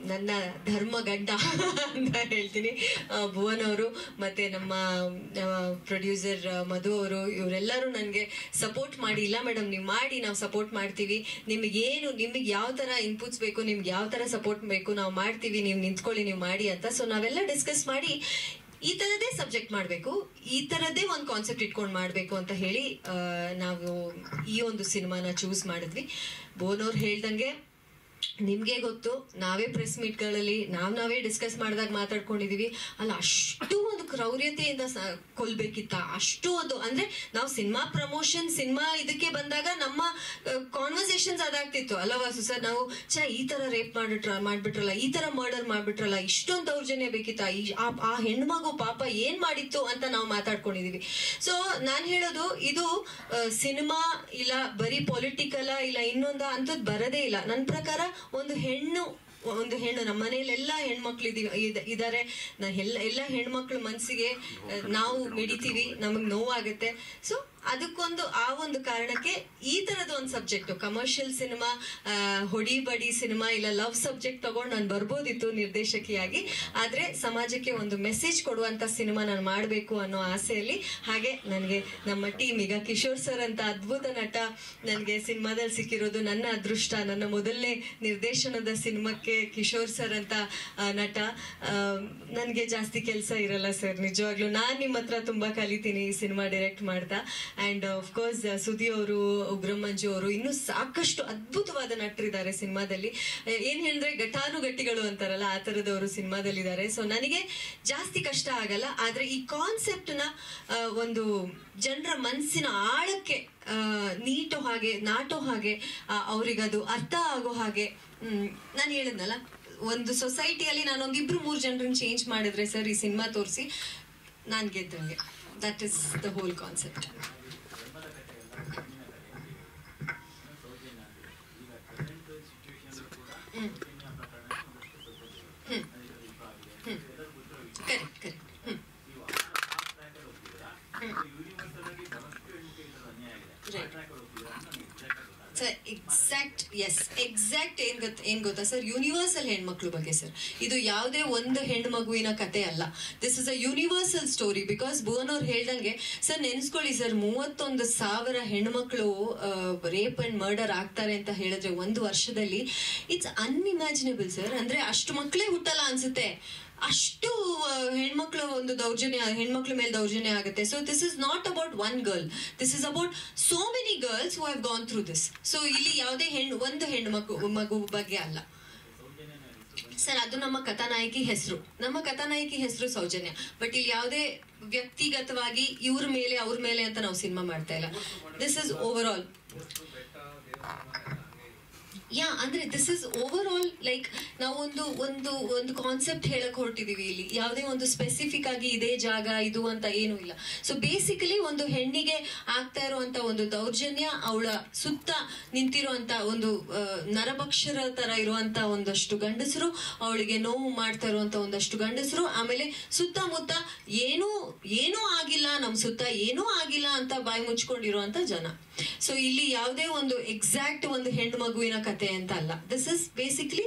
ನನ್ನ ಧರ್ಮಗಂಡ ಅಂತ ಹೇಳ್ತೀನಿ ಭುವನ್ ಅವರು ಮತ್ತೆ ನಮ್ಮ ಪ್ರೊಡ್ಯೂಸರ್ ಮಧು ಅವರು, ಇವರೆಲ್ಲರೂ ನನಗೆ ಸಪೋರ್ಟ್ ಮಾಡಿ, ಇಲ್ಲ ಮೇಡಮ್ ನೀವು ಮಾಡಿ, ನಾವು ಸಪೋರ್ಟ್ ಮಾಡ್ತೀವಿ, ನಿಮಗೆ ಯಾವ ಥರ ಇನ್ಪುಟ್ಸ್ ಬೇಕು, ನಿಮ್ಗೆ ಯಾವ ಥರ ಸಪೋರ್ಟ್ ಬೇಕು ನಾವು ಮಾಡ್ತೀವಿ, ನೀವು ನಿಂತ್ಕೊಳ್ಳಿ, ನೀವು ಮಾಡಿ ಅಂತ. ಸೊ ನಾವೆಲ್ಲ ಡಿಸ್ಕಸ್ ಮಾಡಿ ಈ ತರದೇ ಸಬ್ಜೆಕ್ಟ್ ಮಾಡಬೇಕು, ಈ ತರದೇ ಒಂದು ಕಾನ್ಸೆಪ್ಟ್ ಇಟ್ಕೊಂಡು ಮಾಡಬೇಕು ಅಂತ ಹೇಳಿ ನಾವು ಈ ಒಂದು ಸಿನಿಮಾನ ಚೂಸ್ ಮಾಡಿದ್ವಿ. ಭುವನ್ ಅವ್ರು ಹೇಳ್ದಂಗೆ ನಿಮ್ಗೆ ಗೊತ್ತು, ನಾವೇ ಪ್ರೆಸ್ ಮೀಟ್ಗಳಲ್ಲಿ ನಾವೇ ಡಿಸ್ಕಸ್ ಮಾಡಿದಾಗ ಮಾತಾಡ್ಕೊಂಡಿದೀವಿ, ಅಲ್ಲ ಅಷ್ಟು ಒಂದು ಕ್ರೌರ್ಯತೆಯಿಂದ ಕೊಲ್ಬೇಕಿತ್ತ, ಅಷ್ಟು ಒಂದು ಅಂದ್ರೆ ನಾವು ಸಿನಿಮಾ ಪ್ರಮೋಷನ್ ಸಿನಿಮಾ ಇದಕ್ಕೆ ಬಂದಾಗ ನಮ್ಮ ಕಾನ್ವರ್ಸೇಷನ್ಸ್ ಅದಾಗ್ತಿತ್ತು ಅಲ್ಲವಾ ಸರ್, ನಾವು ಈ ತರ ರೇಪ್ ಮಾಡ್ಬಿಟ್ರಲ್ಲ, ಈ ತರ ಮರ್ಡರ್ ಮಾಡ್ಬಿಟ್ರಲ್ಲ, ಇಷ್ಟೊಂದು ದೌರ್ಜನ್ಯ ಬೇಕಿತ್ತ, ಆ ಹೆಣ್ಮಗು ಪಾಪ ಏನ್ ಮಾಡಿತ್ತು ಅಂತ ನಾವು ಮಾತಾಡ್ಕೊಂಡಿದೀವಿ. ಸೊ ನಾನ್ ಹೇಳೋದು ಇದು ಸಿನಿಮಾ ಇಲ್ಲ ಬರೀ ಪೊಲಿಟಿಕಲ್ ಇಲ್ಲ ಇನ್ನೊಂದ ಅಂತದ್ ಬರದೇ ಇಲ್ಲ. ನನ್ನ ಪ್ರಕಾರ ಒಂದು ಹೆಣ್ಣು ನಮ್ಮ ಮನೆಯಲ್ಲಿ ಎಲ್ಲ ಹೆಣ್ಮಕ್ಳು ಇದ್ದಾರೆ, ಎಲ್ಲ ಹೆಣ್ಮಕ್ಳ ಮನ್ಸಿಗೆ ನಾವು ಮಿಡಿತೀವಿ, ನಮಗ್ ನೋವಾಗುತ್ತೆ. ಸೊ ಅದಕ್ಕೊಂದು ಆ ಒಂದು ಕಾರಣಕ್ಕೆ ಈ ತರದ ಒಂದು ಸಬ್ಜೆಕ್ಟ್, ಕಮರ್ಷಿಯಲ್ ಸಿನಿಮಾ, ಹೊಡಿ ಬಡಿ ಸಿನಿಮಾ ಇಲ್ಲ ಲವ್ ಸಬ್ಜೆಕ್ಟ್ ತಗೊಂಡು ನಾನು ಬರ್ಬೋದಿತ್ತು ನಿರ್ದೇಶಕಿಯಾಗಿ, ಆದ್ರೆ ಸಮಾಜಕ್ಕೆ ಒಂದು ಮೆಸೇಜ್ ಕೊಡುವಂತ ಸಿನಿಮಾ ನಾನು ಮಾಡಬೇಕು ಅನ್ನೋ ಆಸೆಯಲ್ಲಿ. ಹಾಗೆ ನನಗೆ ನಮ್ಮ ಟೀಮ್, ಈಗ ಕಿಶೋರ್ ಸರ್ ಅಂತ ಅದ್ಭುತ ನಟ ನನಗೆ ಸಿನಿಮಾದಲ್ಲಿ ಸಿಕ್ಕಿರೋದು ನನ್ನ ಅದೃಷ್ಟ. ನನ್ನ ಮೊದಲನೇ ನಿರ್ದೇಶನದ ಸಿನಿಮಾಕ್ಕೆ ಕಿಶೋರ್ ಸರ್ ಅಂತ ನಟ. ನನಗೆ ಜಾಸ್ತಿ ಕೆಲಸ ಇರಲ್ಲ ಸರ್, ನಿಜವಾಗ್ಲೂ ನಾನು ನಿಮ್ಮ ಹತ್ರ ತುಂಬಾ ಕಲಿತೀನಿ ಈ ಸಿನಿಮಾ ಡೈರೆಕ್ಟ್ ಮಾಡ್ತಾ. ಅಂಡ್ ಆಫ್ ಕೋರ್ಸ್ ಸುಧಿ ಅವರು, ಉಗ್ರಂ ಮಂಜು ಅವರು, ಇನ್ನೂ ಸಾಕಷ್ಟು ಅದ್ಭುತವಾದ ನಟರಿದ್ದಾರೆ ಸಿನಿಮಾದಲ್ಲಿ. ಏನ್ ಹೇಳಿದ್ರೆ ಘಟಾನುಘಟಿಗಳು ಅಂತಾರಲ್ಲ, ಆ ತರದವರು ಸಿನಿಮಾದಲ್ಲಿದ್ದಾರೆ. ಸೊ ನನಗೆ ಜಾಸ್ತಿ ಕಷ್ಟ ಆಗಲ್ಲ, ಆದ್ರೆ ಈ ಕಾನ್ಸೆಪ್ಟ್ ನ ಒಂದು ಜನರ ಮನಸ್ಸಿನ ಆಳಕ್ಕೆ ನಾಟೋ ಹಾಗೆ ಅವ್ರಿಗದು ಅರ್ಥ ಆಗೋ ಹಾಗೆ. ನಾನು ಹೇಳಿದ್ನಲ್ಲ, ಒಂದು ಸೊಸೈಟಿಯಲ್ಲಿ ನಾನೊಂದು 2-3 ಜನರನ್ನ ಚೇಂಜ್ ಮಾಡಿದ್ರೆ ಸರ್ ಈ ಸಿನಿಮಾ ತೋರಿಸಿ ನಾನು ಗೆದ್ದಂಗೆ. That is the whole concept. Exact ಏನ್ ಗೊತ್ತಾ ಸರ್, ಯೂನಿವರ್ಸಲ್ ಹೆಣ್ಮಕ್ಳು ಬಗ್ಗೆ ಸರ್. ಇದು ಯಾವುದೇ ಒಂದು ಹೆಣ್ಮಗುವಿನ ಕತೆ ಅಲ್ಲ. This is a universal story. Because Bhuvan ಅವ್ರು ಹೇಳ್ದಂಗೆ ಸರ್, ನೆನ್ಸ್ಕೊಳ್ಳಿ ಸರ್, 31,000 ಹೆಣ್ಮಕ್ಳು ರೇಪ್ ಅಂಡ್ ಮರ್ಡರ್ ಆಗ್ತಾರೆ ಅಂತ ಹೇಳಿದ್ರೆ ಒಂದು ವರ್ಷದಲ್ಲಿ, ಇಟ್ಸ್ ಅನ್ಇಮ್ಯಾಜಿನೇಬಲ್ ಸರ್. ಅಂದ್ರೆ ಅಷ್ಟು ಮಕ್ಕಳೇ ಹುಟ್ಟಲ್ಲ ಅನ್ಸುತ್ತೆ, ಅಷ್ಟು ಹೆಣ್ಮಕ್ಳು ಒಂದು ಹೆಣ್ಮಕ್ಳ ಮೇಲೆ ದೌರ್ಜನ್ಯ ಆಗುತ್ತೆ. So this is not about one girl, this is about so many girls who have gone through this. So ಇಲ್ಲಿ ಯಾವುದೇ ಒಂದು ಮಗು ಬಗ್ಗೆ ಅಲ್ಲ ಸರ್. ಅದು ನಮ್ಮ ಕಥಾನಾಯಕಿ ಹೆಸರು ಸೌಜನ್ಯ. ಬಟ್ ಇಲ್ಲಿ ಯಾವುದೇ ವ್ಯಕ್ತಿಗತವಾಗಿ ಇವ್ರ ಮೇಲೆ ಅವ್ರ ಮೇಲೆ ಅಂತ ನಾವು ಸಿನಿಮಾ ಮಾಡ್ತಾ ಇಲ್ಲ. This is over all. ಅಂದ್ರೆ this is over all like ನಾವು ಒಂದು ಕಾನ್ಸೆಪ್ಟ್ ಹೇಳಕ್ ಹೊರಟಿದೀವಿ ಇಲ್ಲಿ. ಯಾವುದೇ ಒಂದು ಸ್ಪೆಸಿಫಿಕ್ ಆಗಿ ಇದೇ ಜಾಗ ಇದು ಅಂತ ಏನೂ ಇಲ್ಲ. ಸೊ ಬೇಸಿಕಲಿ ಒಂದು ಹೆಣ್ಣಿಗೆ ಆಗ್ತಾ ಇರುವಂತ ಒಂದು ದೌರ್ಜನ್ಯ, ಅವಳ ಸುತ್ತ ನಿಂತಿರುವಂತ ಒಂದು ನರಭಕ್ಷರ ತರ ಇರುವಂತ ಒಂದಷ್ಟು ಗಂಡಸರು, ಅವಳಿಗೆ ನೋವು ಮಾಡ್ತಾ ಇರುವಂತ ಒಂದಷ್ಟು ಗಂಡಸರು, ಆಮೇಲೆ ಸುತ್ತಮುತ್ತ ಏನೂ ಆಗಿಲ್ಲ, ನಮ್ ಸುತ್ತ ಏನೂ ಆಗಿಲ್ಲ ಅಂತ ಬಾಯಿ ಮುಚ್ಕೊಂಡಿರುವಂತ ಜನ. ಸೊ ಇಲ್ಲಿ ಯಾವುದೇ ಒಂದು ಎಕ್ಸಾಕ್ಟ್ ಒಂದು ಹೆಣ್ಣು ಮಗುವಿನ ಕತೆ ಅಂತ ಅಲ್ಲ. This is basically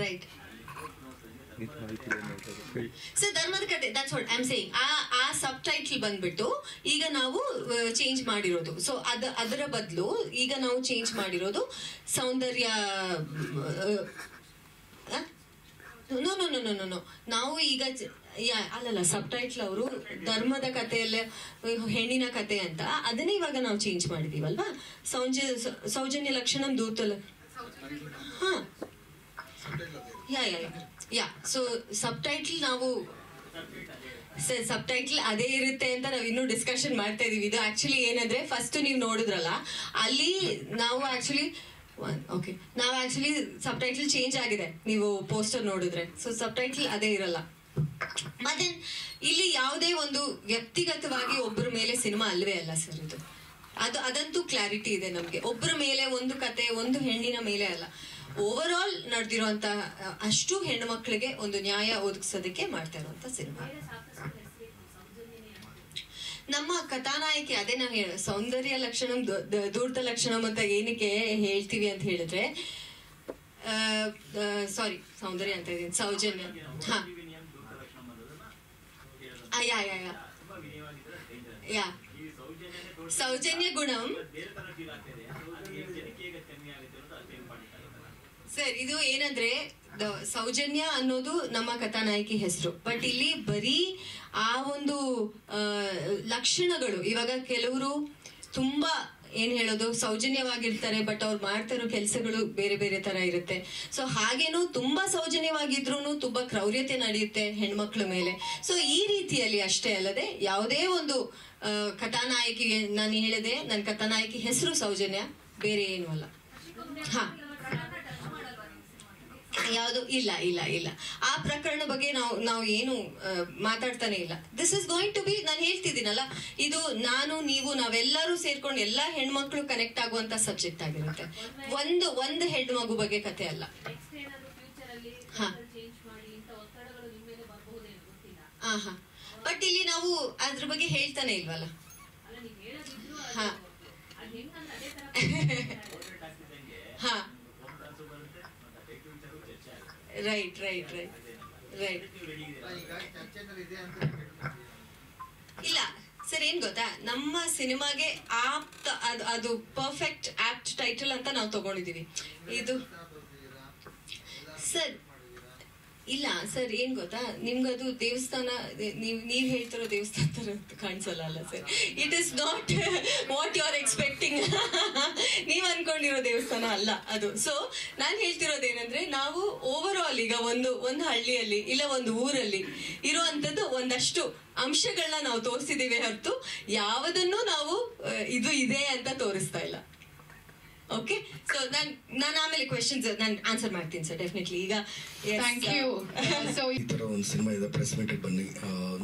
right sir, ಧರ್ಮದ ಕತೆ. That's what I am saying. ಆ ಸಬ್ ಟೈಟಲ್ ಬಂದ್ಬಿಟ್ಟು ಈಗ ನಾವು ಚೇಂಜ್ ಮಾಡಿರೋದು. ಸೊ ಅದರ ಬದಲು ಈಗ ನಾವು ಚೇಂಜ್ ಮಾಡಿರೋದು ಸೌಂದರ್ಯ. ನೋ ನಾವು ಈಗ ಅಲ್ಲಲ್ಲ, ಸಬ್ ಟೈಟ್ಲ್ ಅವರು ಧರ್ಮದ ಕಥೆಯಲ್ಲೇ ಹೆಣ್ಣಿನ ಕತೆ ಅಂತ, ಅದನ್ನೇ ಇವಾಗ ನಾವು ಚೇಂಜ್ ಮಾಡಿದೀವಲ್ವಾ. ಸೌಜನ್ಯ ಲಕ್ಷಣಂ ದೂರ್ತಲ. ಸೊ ಸಬ್ ಟೈಟ್ಲ್ ನಾವು ಸಬ್ ಟೈಟ್ಲ್ ಅದೇ ಇರುತ್ತೆ ಅಂತ ನಾವು ಇನ್ನೂ ಡಿಸ್ಕಷನ್ ಮಾಡ್ತಾ ಇದೀವಿ. ಇದು ಆಕ್ಚುಲಿ ಏನಂದ್ರೆ, ಫಸ್ಟ್ ನೀವು ನೋಡಿದ್ರಲ್ಲ ಅಲ್ಲಿ ನಾವು ಆಕ್ಚುಲಿ ಸಬ್ ಟೈಟ್ಲ್ ಚೇಂಜ್ ಆಗಿದೆ, ನೀವು ಪೋಸ್ಟರ್ ನೋಡಿದ್ರೆ. ಸೊ ಸಬ್ ಟೈಟ್ಲ್ ಅದೇ ಇರಲ್ಲ. ಮತ್ತೆ ಇಲ್ಲಿ ಯಾವುದೇ ಒಂದು ವ್ಯಕ್ತಿಗತವಾಗಿ ಒಬ್ಬರ ಮೇಲೆ ಸಿನಿಮಾ ಅಲ್ವೇ ಅಲ್ಲ ಸರ್. ಇದು ಅದಂತೂ ಕ್ಲಾರಿಟಿ ಇದೆ ನಮ್ಗೆ. ಒಬ್ಬರ ಮೇಲೆ ಒಂದು ಕತೆ, ಒಂದು ಹೆಣ್ಣಿನ ಮೇಲೆ ಅಲ್ಲ. ಓವರ್ ಆಲ್ ನಡೆದಿರುವಂತ ಅಷ್ಟು ಹೆಣ್ಣು ಮಕ್ಕಳಿಗೆ ಒಂದು ನ್ಯಾಯ ಒದಗಿಸೋದಕ್ಕೆ ಮಾಡ್ತಾ ಇರುವಂತ ಸಿನಿಮಾ. ನಮ್ಮ ಕಥಾನಾಯಕಿ ಅದೇ ನಾವು ಸೌಂದರ್ಯ ಲಕ್ಷಣಂ ಧೂರ್ತ ಲಕ್ಷಣಂ ಅಂತ ಏನಕ್ಕೆ ಹೇಳ್ತೀವಿ ಅಂತ ಹೇಳಿದ್ರೆ, ಸಾರಿ ಸೌಂದರ್ಯ ಅಂತ ಇದೀನಿ, ಸೌಜನ್ಯ. ಸೌಜನ್ಯ ಗುಣಂ ಸರ್. ಇದು ಏನಂದ್ರೆ, ಸೌಜನ್ಯ ಅನ್ನೋದು ನಮ್ಮ ಕಥಾನಾಯಕಿ ಹೆಸರು. ಬಟ್ ಇಲ್ಲಿ ಬರೀ ಆ ಒಂದು ಲಕ್ಷಣಗಳು, ಇವಾಗ ಕೆಲವರು ತುಂಬಾ ಏನ್ ಹೇಳೋದು ಸೌಜನ್ಯವಾಗಿರ್ತಾರೆ, ಬಟ್ ಅವ್ರು ಮಾಡ್ತಾ ಇರೋ ಕೆಲಸಗಳು ಬೇರೆ ಬೇರೆ ತರ ಇರುತ್ತೆ. ಸೊ ಹಾಗೇನು ತುಂಬಾ ಸೌಜನ್ಯವಾಗಿದ್ರು ತುಂಬಾ ಕ್ರೌರ್ಯತೆ ನಡೆಯುತ್ತೆ ಹೆಣ್ಮಕ್ಳ ಮೇಲೆ. ಸೊ ಈ ರೀತಿಯಲ್ಲಿ ಅಷ್ಟೇ ಅಲ್ಲದೆ ಯಾವುದೇ ಒಂದು ಕಥಾನಾಯಕಿ, ನಾನು ಹೇಳಿದೆ ನನ್ನ ಕಥಾನಾಯಕಿ ಹೆಸರು ಸೌಜನ್ಯ, ಬೇರೆ ಏನು ಅಲ್ಲ. ಯಾವುದು ಇಲ್ಲ ಆ ಪ್ರಕರಣ ಬಗ್ಗೆ ನಾವು ಏನು ಮಾತಾಡ್ತಾನೆ ಇಲ್ಲ. This is going to be, ನಾನು ಹೇಳ್ತಿದ್ದೀನಲ್ಲ, ಇದು ನೀವು ನಾವೆಲ್ಲರೂ ಸೇರ್ಕೊಂಡು ಎಲ್ಲಾ ಹೆಣ್ಮಕ್ಳು ಕನೆಕ್ಟ್ ಆಗುವಂತ ಸಬ್ಜೆಕ್ಟ್ ಆಗಿರುತ್ತೆ. ಒಂದು ಹೆಣ್ಣು ಮಗು ಬಗ್ಗೆ ಕತೆ ಅಲ್ಲ. ಬಟ್ ಇಲ್ಲಿ ನಾವು ಅದ್ರ ಬಗ್ಗೆ ಹೇಳ್ತಾನೆ ಇಲ್ವಲ್ಲ. ರೈಟ್ ಇಲ್ಲ ಸರ್, ಏನ್ ಗೊತ್ತಾ, ನಮ್ಮ ಸಿನಿಮಾಗೆ ಅದು ಪರ್ಫೆಕ್ಟ್ ಆಪ್ಟ್ ಟೈಟಲ್ ಅಂತ ನಾವು ತಗೊಂಡಿದೀವಿ. ಇದು ಸರ್ ಇಲ್ಲ ಸರ್, ಏನ್ ಗೊತ್ತಾ, ನಿಮ್ಗದು ದೇವಸ್ಥಾನ, ನೀವ್ ಹೇಳ್ತಿರೋ ದೇವಸ್ಥಾನ ತರ ಕಾಣಿಸಲ್ಲ ಅಲ್ಲ sir. It is not what you are expecting. ನೀವ್ ಅನ್ಕೊಂಡಿರೋ ದೇವಸ್ಥಾನ ಅಲ್ಲ ಅದು. ಸೊ ನಾನ್ ಹೇಳ್ತಿರೋದೇನಂದ್ರೆ, ನಾವು ಓವರ್ ಆಲ್ ಈಗ ಒಂದು ಹಳ್ಳಿಯಲ್ಲಿ ಇಲ್ಲ ಒಂದು ಊರಲ್ಲಿ ಇರುವಂತದ್ದು ಒಂದಷ್ಟು ಅಂಶಗಳನ್ನ ನಾವು ತೋರಿಸಿದೀವಿ ಹೊರತು ಯಾವುದನ್ನು ನಾವು ಇದು ಇದೆ ಅಂತ ತೋರಿಸ್ತಾ ಇಲ್ಲ. ಓಕೆ, ಸೊ ನಾನು ಆಮೇಲೆ ಕ್ವೆಶನ್ಸ್ ನಾನು ಆನ್ಸರ್ ಮಾಡ್ತೀನಿ ಸರ್, ಡೆಫಿನೆಟ್ಲಿ. ಈಗ ಥ್ಯಾಂಕ್ ಯು. ಈ ತರ ಒಂದು ಸಿನಿಮಾ ಇದೆ, ಪ್ರೆಸ್ ಮೀಟಿಗೆ ಬನ್ನಿ.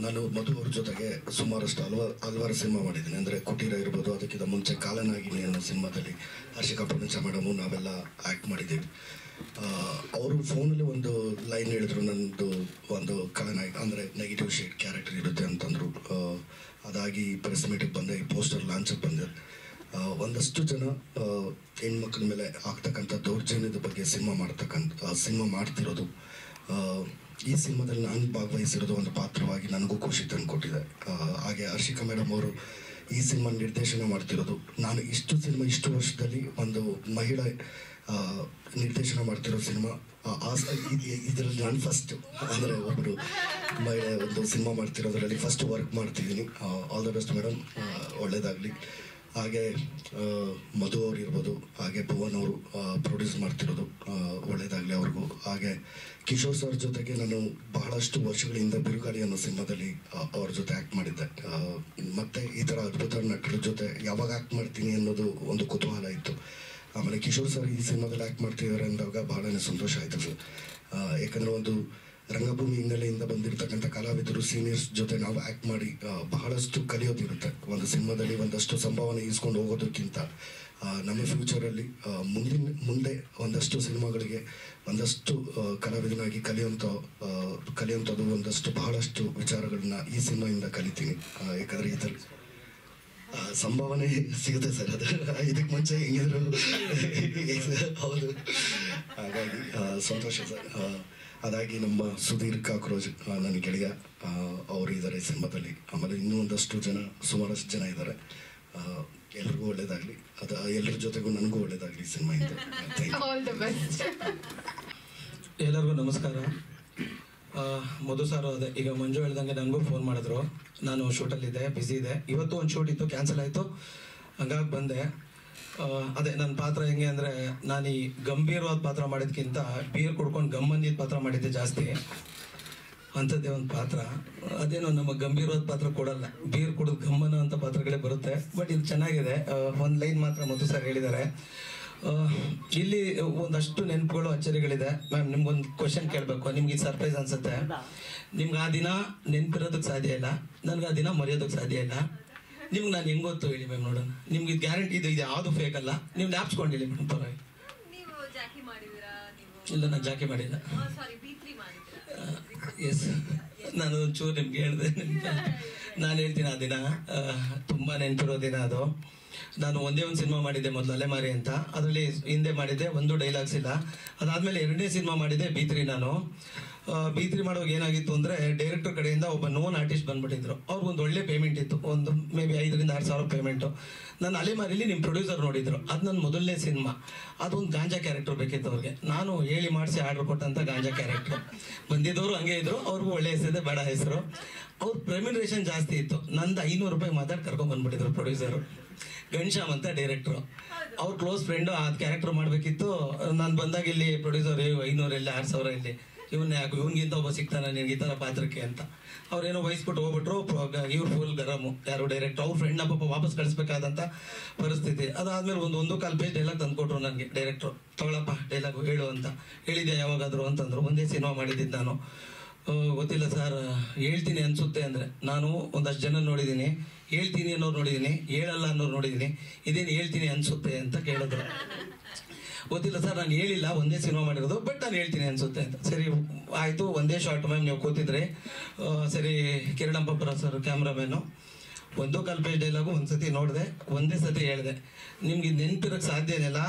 ನಾನು ಮಧು ಅವ್ರ ಜೊತೆಗೆ ಸುಮಾರಷ್ಟು ಹಲವಾರು ಸಿನಿಮಾ ಮಾಡಿದ್ದೀನಿ. ಅಂದರೆ ಕುಟೀರ ಇರ್ಬೋದು, ಅದಕ್ಕಿಂತ ಮುಂಚೆ ಕಾಲನಾಗಿನಿ ಅನ್ನೋ ಸಿನಿಮಾದಲ್ಲಿ ಹರ್ಷಿಕಾ ಪೂರ್ಣಿಮಾ ಮೇಡಮು ನಾವೆಲ್ಲ ಆ್ಯಕ್ಟ್ ಮಾಡಿದ್ದೀವಿ. ಅವರು ಫೋನಲ್ಲಿ ಒಂದು ಲೈನ್ ಹೇಳಿದ್ರು, ನನ್ನದು ಒಂದು ಖಳನಾಯಕ ಅಂದರೆ ನೆಗೆಟಿವ್ ಶೇಡ್ ಕ್ಯಾರೆಕ್ಟರ್ ಇರುತ್ತೆ ಅಂತಂದರು. ಅದಾಗಿ ಪ್ರೆಸ್ ಮೀಟಿಗೆ ಬಂದೆ, ಈ ಪೋಸ್ಟರ್ ಲಾಂಚಕ್ಕೆ ಬಂದೆ. ಒಂದಷ್ಟು ಜನ ಹೆಣ್ಮಕ್ಳ ಮೇಲೆ ಆಗ್ತಕ್ಕಂಥ ದೌರ್ಜನ್ಯದ ಬಗ್ಗೆ ಸಿನಿಮಾ ಮಾಡ್ತಿರೋದು, ಈ ಸಿನಿಮಾದಲ್ಲಿ ನಾನು ಭಾಗವಹಿಸಿರೋದು ಒಂದು ಪಾತ್ರವಾಗಿ ನನಗೂ ಖುಷಿ ತಂದು ಕೊಟ್ಟಿದೆ. ಹಾಗೆ ಹರ್ಷಿಕಾ ಮೇಡಮ್ ಅವರು ಈ ಸಿನಿಮಾ ನಿರ್ದೇಶನ ಮಾಡ್ತಿರೋದು, ನಾನು ಇಷ್ಟು ವರ್ಷದಲ್ಲಿ ಒಂದು ಮಹಿಳೆ ನಿರ್ದೇಶನ ಮಾಡ್ತಿರೋ ಸಿನಿಮಾ ಇದರಲ್ಲಿ ನಾನು ಫಸ್ಟ್, ಅಂದರೆ ಒಬ್ಬರು ಮಹಿಳೆ ಒಂದು ಸಿನಿಮಾ ಮಾಡ್ತಿರೋದ್ರಲ್ಲಿ ಫಸ್ಟ್ ವರ್ಕ್ ಮಾಡ್ತಿದ್ದೀನಿ. ಆಲ್ ದ ಬೆಸ್ಟ್ ಮೇಡಮ್, ಒಳ್ಳೇದಾಗಲಿ. ಹಾಗೆ ಮಧು ಅವ್ರು ಇರ್ಬೋದು, ಹಾಗೆ ಭುವನ್ ಅವರು ಪ್ರೊಡ್ಯೂಸ್ ಮಾಡ್ತಿರೋದು, ಒಳ್ಳೇದಾಗಲಿ ಅವ್ರಿಗೂ. ಹಾಗೆ ಕಿಶೋರ್ ಸರ್ ಜೊತೆಗೆ ನಾನು ಬಹಳಷ್ಟು ವರ್ಷಗಳಿಂದ ಬಿರುಗಾಳಿ ಅನ್ನೋ ಸಿನಿಮಾದಲ್ಲಿ ಅವ್ರ ಜೊತೆ ಆ್ಯಕ್ಟ್ ಮಾಡಿದ್ದೆ. ಮತ್ತು ಈ ಥರ ಅದ್ಭುತ ನಟರ ಜೊತೆ ಯಾವಾಗ ಆ್ಯಕ್ಟ್ ಮಾಡ್ತೀನಿ ಅನ್ನೋದು ಒಂದು ಕುತೂಹಲ ಇತ್ತು. ಆಮೇಲೆ ಕಿಶೋರ್ ಸರ್ ಈ ಸಿನಿಮಾದಲ್ಲಿ ಆ್ಯಕ್ಟ್ ಮಾಡ್ತಿದ್ದಾರೆ ಅಂದಾಗ ಬಹಳನೇ ಸಂತೋಷ ಆಯಿತು. ಯಾಕಂದರೆ ಒಂದು ರಂಗಭೂಮಿ ಹಿನ್ನೆಲೆಯಿಂದ ಬಂದಿರತಕ್ಕಂಥ ಕಲಾವಿದರು ಸೀನಿಯರ್ಸ್ ಜೊತೆ ನಾವು ಆ್ಯಕ್ಟ್ ಮಾಡಿ ಬಹಳಷ್ಟು ಕಲಿಯೋದಿರುತ್ತೆ. ಒಂದು ಸಿನಿಮಾದಲ್ಲಿ ಒಂದಷ್ಟು ಸಂಭಾವನೆ ಈಸ್ಕೊಂಡು ಹೋಗೋದಕ್ಕಿಂತ ನಮ್ಮ ಫ್ಯೂಚರಲ್ಲಿ ಮುಂದೆ ಒಂದಷ್ಟು ಸಿನಿಮಾಗಳಿಗೆ ಒಂದಷ್ಟು ಕಲಾವಿದನಾಗಿ ಕಲಿಯೋಂಥದ್ದು ಒಂದಷ್ಟು ಬಹಳಷ್ಟು ವಿಚಾರಗಳನ್ನ ಈ ಸಿನಿಮಾಯಿಂದ ಕಲಿತೀನಿ. ಯಾಕಂದರೆ ಈ ಥರ ಸಂಭಾವನೆ ಸಿಗುತ್ತೆ ಸರ್, ಅದು ಇದಕ್ಕೆ ಮುಂಚೆ ಹೆಂಗಿದ್ರು ಹೌದು. ಹಾಗಾಗಿ ಸಂತೋಷ ಸರ್. ಅದಾಗಿ ನಮ್ಮ ಸುಧೀರ್ ಕಾಕ್ರೋಜ್ ನನ್ನ ಗೆಳೆಯ, ಅವರು ಇದ್ದಾರೆ ಈ ಸಿನಿಮಾದಲ್ಲಿ. ಆಮೇಲೆ ಇನ್ನೂ ಒಂದಷ್ಟು ಜನ, ಸುಮಾರಷ್ಟು ಜನ ಇದ್ದಾರೆ. ಎಲ್ರಿಗೂ ಒಳ್ಳೇದಾಗಲಿ, ಅದು ಎಲ್ಲರ ಜೊತೆಗೂ ನನಗೂ ಒಳ್ಳೇದಾಗಲಿ ಈ ಸಿನಿಮಾಯಿಂದ. ಎಲ್ಲರಿಗೂ ನಮಸ್ಕಾರ. ಮಧು ಸರ್ ಅದೇ ಈಗ ಮಂಜು ಹೇಳ್ದಂಗೆ ನನಗೂ ಫೋನ್ ಮಾಡಿದ್ರು. ನಾನು ಶೂಟಲ್ಲಿದ್ದೆ, ಬ್ಯುಸಿ ಇದೆ. ಇವತ್ತು ಒಂದು ಶೂಟ್ ಇತ್ತು, ಕ್ಯಾನ್ಸಲ್ ಆಯಿತು, ಹಂಗಾಗಿ ಬಂದೆ. ಅದೇ ನನ್ನ ಪಾತ್ರ ಹೆಂಗೆ ಅಂದರೆ, ನಾನು ಈ ಗಂಭೀರವಾದ ಪಾತ್ರ ಮಾಡಿದ್ಕಿಂತ ಬೀರ್ ಕುಡ್ಕೊಂಡು ಗಮ್ಮಂದಿದ್ದ ಪಾತ್ರ ಮಾಡಿದ್ದೆ ಜಾಸ್ತಿ. ಅಂಥದ್ದೇ ಒಂದು ಪಾತ್ರ. ಅದೇನೋ ನಮಗೆ ಗಂಭೀರವಾದ ಪಾತ್ರ ಕೊಡಲ್ಲ, ಬೀರ್ ಕುಡಿದು ಗಮ್ಮನ ಅಂತ ಪಾತ್ರಗಳೇ ಬರುತ್ತೆ. ಬಟ್ ಇದು ಚೆನ್ನಾಗಿದೆ. ಒಂದು ಲೈನ್ ಮಾತ್ರ ಮಧು ಸರ್ ಹೇಳಿದ್ದಾರೆ. ಇಲ್ಲಿ ಒಂದಷ್ಟು ನೆನಪುಗಳು, ಅಚ್ಚರಿಗಳಿದೆ. ಮ್ಯಾಮ್, ನಿಮ್ಗೊಂದು ಕ್ವಶನ್ ಕೇಳಬೇಕು. ನಿಮ್ಗೆ ಸರ್ಪ್ರೈಸ್ ಅನ್ಸುತ್ತೆ. ನಿಮ್ಗೆ ಆ ದಿನ ನೆನಪಿರೋದಕ್ಕೆ ಸಾಧ್ಯ ಇಲ್ಲ, ನನಗೆ ಆ ದಿನ ಮರೆಯೋದಕ್ಕೆ ಸಾಧ್ಯ ಇಲ್ಲ. ನಿಮ್ಗೆ ನಾನು ಹೆಂಗೆ ಗೊತ್ತು ಹೇಳಿ ಮ್ಯಾಮ್, ನೋಡೋಣ. ನಿಮ್ಗೆ ಇದು ಗ್ಯಾರಂಟಿ ಇದು ಯಾವುದು ಫೇಕ್ ಅಲ್ಲ. ನೀವು ನ್ಯಾಪ್ಸ್ಕೊಂಡಿಲ್ಲ ಮೇಡಮ್, ಪರವಾಗಿ. ಇಲ್ಲ, ನಾನು ಜಾಕಿ ಮಾಡಿಲ್ಲ. ಎಸ್, ನಾನು ಒಂಚೂರು ನಿಮ್ಗೆ ಹೇಳಿದೆ. ನಾನು ಹೇಳ್ತೀನಿ, ಆ ದಿನ ತುಂಬ ನೆನಪಿರೋ ದಿನ ಅದು. ನಾನು ಒಂದೇ ಒಂದು ಸಿನಿಮಾ ಮಾಡಿದ್ದೆ ಮೊದಲು, ಅಲೆಮಾರಿ ಅಂತ. ಅದರಲ್ಲಿ ಹಿಂದೆ ಮಾಡಿದ್ದೆ, ಒಂದು ಡೈಲಾಗ್ಸ್ ಇಲ್ಲ. ಅದಾದಮೇಲೆ ಎರಡನೇ ಸಿನಿಮಾ ಮಾಡಿದ್ದೆ, B3. ನಾನು B3 ಮಾಡುವಾಗ ಏನಾಗಿತ್ತು ಅಂದರೆ, ಡೈರೆಕ್ಟರ್ ಕಡೆಯಿಂದ ಒಬ್ಬ ನೋನ್ ಆರ್ಟಿಸ್ಟ್ ಬಂದ್ಬಿಟ್ಟಿದ್ರು. ಅವ್ರಿಗೊಂದು ಒಳ್ಳೆ ಪೇಮೆಂಟ್ ಇತ್ತು, ಒಂದು ಮೇ ಬಿ 5,000 to 6,000 ಪೇಮೆಂಟು. ನಾನು ಅಲೆಮಾರಿಲಿ ನಿಮ್ಮ ಪ್ರೊಡ್ಯೂಸರ್ ನೋಡಿದ್ರು. ಅದು ನನ್ನ ಮೊದಲನೇ ಸಿನಿಮಾ. ಅದೊಂದು ಗಾಂಜಾ ಕ್ಯಾರೆಕ್ಟರ್ ಬೇಕಿತ್ತು ಅವ್ರಿಗೆ. ನಾನು ಹೇಳಿ ಮಾಡಿಸಿ ಆರ್ಡರ್ ಕೊಟ್ಟಂಥ ಗಾಂಜಾ ಕ್ಯಾರೆಕ್ಟ್ರು. ಬಂದಿದ್ದವರು ಹಂಗೆ ಇದ್ರು, ಅವ್ರಿಗೂ ಒಳ್ಳೆ ಹೆಸರಿದೆ, ಬೇಡ ಹೆಸರು. ಅವ್ರ ರೆಮ್ಯುನರೇಷನ್ ಜಾಸ್ತಿ ಇತ್ತು. ನಂದು 500 ರೂಪಾಯಿ ಮಾತಾಡಿ ಕರ್ಕೊಂಡ್ಬಂದ್ಬಿಟ್ಟಿದ್ರು ಪ್ರೊಡ್ಯೂಸರು. ಘನ್ಶ್ಯಾಮ್ ಅಂತ ಡೈರೆಕ್ಟ್ರು, ಅವ್ರ ಕ್ಲೋಸ್ ಫ್ರೆಂಡು. ಆ ಕ್ಯಾರೆಕ್ಟರ್ ಮಾಡಬೇಕಿತ್ತು. ನಾನು ಬಂದಾಗ ಇಲ್ಲಿ ಪ್ರೊಡ್ಯೂಸರ್ 500 ಇಲ್ಲಿ 6,000 ಇಲ್ಲಿ, ಇವನಿಗಿಂತ ಒಬ್ಬ ಸಿಗ್ತಾನೆ ನಿನ್ಗೆ ಈ ಥರ ಪಾತ್ರಕ್ಕೆ ಅಂತ ಅವ್ರೇನೋ ವಹಿಸ್ಬಿಟ್ಟು ಹೋಗ್ಬಿಟ್ರು. ಇವ್ರು ಫುಲ್ ಗರಮು, ಯಾರು ಡೈರೆಕ್ಟ್ ಅವ್ರ ಫ್ರೆಂಡ್ನ ಪಾಪ ವಾಪಸ್ ಕಳಿಸ್ಬೇಕಾದಂಥ ಪರಿಸ್ಥಿತಿ. ಅದಾದ್ಮೇಲೆ ಒಂದು 1.25 ಪೇಜ್ ಡೈಲಾಗ್ ತಂದುಕೊಟ್ರು ನನಗೆ ಡೈರೆಕ್ಟ್ರು. ತಗೊಳಪ್ಪ ಡೈಲಾಗು ಹೇಳು ಅಂತ. ಹೇಳಿದ್ದೆ ಯಾವಾಗಾದ್ರು ಅಂತಂದ್ರು. ಒಂದೇ ಸಿನಿಮಾ ಮಾಡಿದ್ದಿದ್ದು ನಾನು. ಗೊತ್ತಿಲ್ಲ ಸರ್, ಹೇಳ್ತೀನಿ ಅನಿಸುತ್ತೆ ಅಂದರೆ. ನಾನು ಒಂದಷ್ಟು ಜನ ನೋಡಿದ್ದೀನಿ, ಹೇಳ್ತೀನಿ ಅನ್ನೋರು ನೋಡಿದ್ದೀನಿ, ಹೇಳಲ್ಲ ಅನ್ನೋರು ನೋಡಿದ್ದೀನಿ. ಇದೇನು ಹೇಳ್ತೀನಿ ಅನಿಸುತ್ತೆ ಅಂತ ಕೇಳಿದ್ರು. ಗೊತ್ತಿಲ್ಲ ಸರ್, ನಾನು ಹೇಳಿಲ್ಲ, ಒಂದೇ ಸಿನಿಮಾ ಮಾಡಿರೋದು, ಬಟ್ ನಾನು ಹೇಳ್ತೀನಿ ಅನಿಸುತ್ತೆ ಅಂತ. ಸರಿ ಆಯಿತು, ಒಂದೇ ಶಾರ್ಟ್ ಮ್ಯಾಮ್ ನೀವು ಕೂತಿದ್ರೆ. ಸರಿ, ಕಿರಣಪ್ಪರ ಸರ್ ಕ್ಯಾಮ್ರಾಮ್ಯಾನು. 1.25 ಪೇಜ್ ಡೈಲಾಗು ಒಂದ್ಸತಿ ನೋಡಿದೆ, ಒಂದೇ ಸತಿ ಹೇಳಿದೆ. ನಿಮ್ಗೆ ನೆನಪಿರೋಕ್ಕೆ ಸಾಧ್ಯನೇ ಇಲ್ಲ.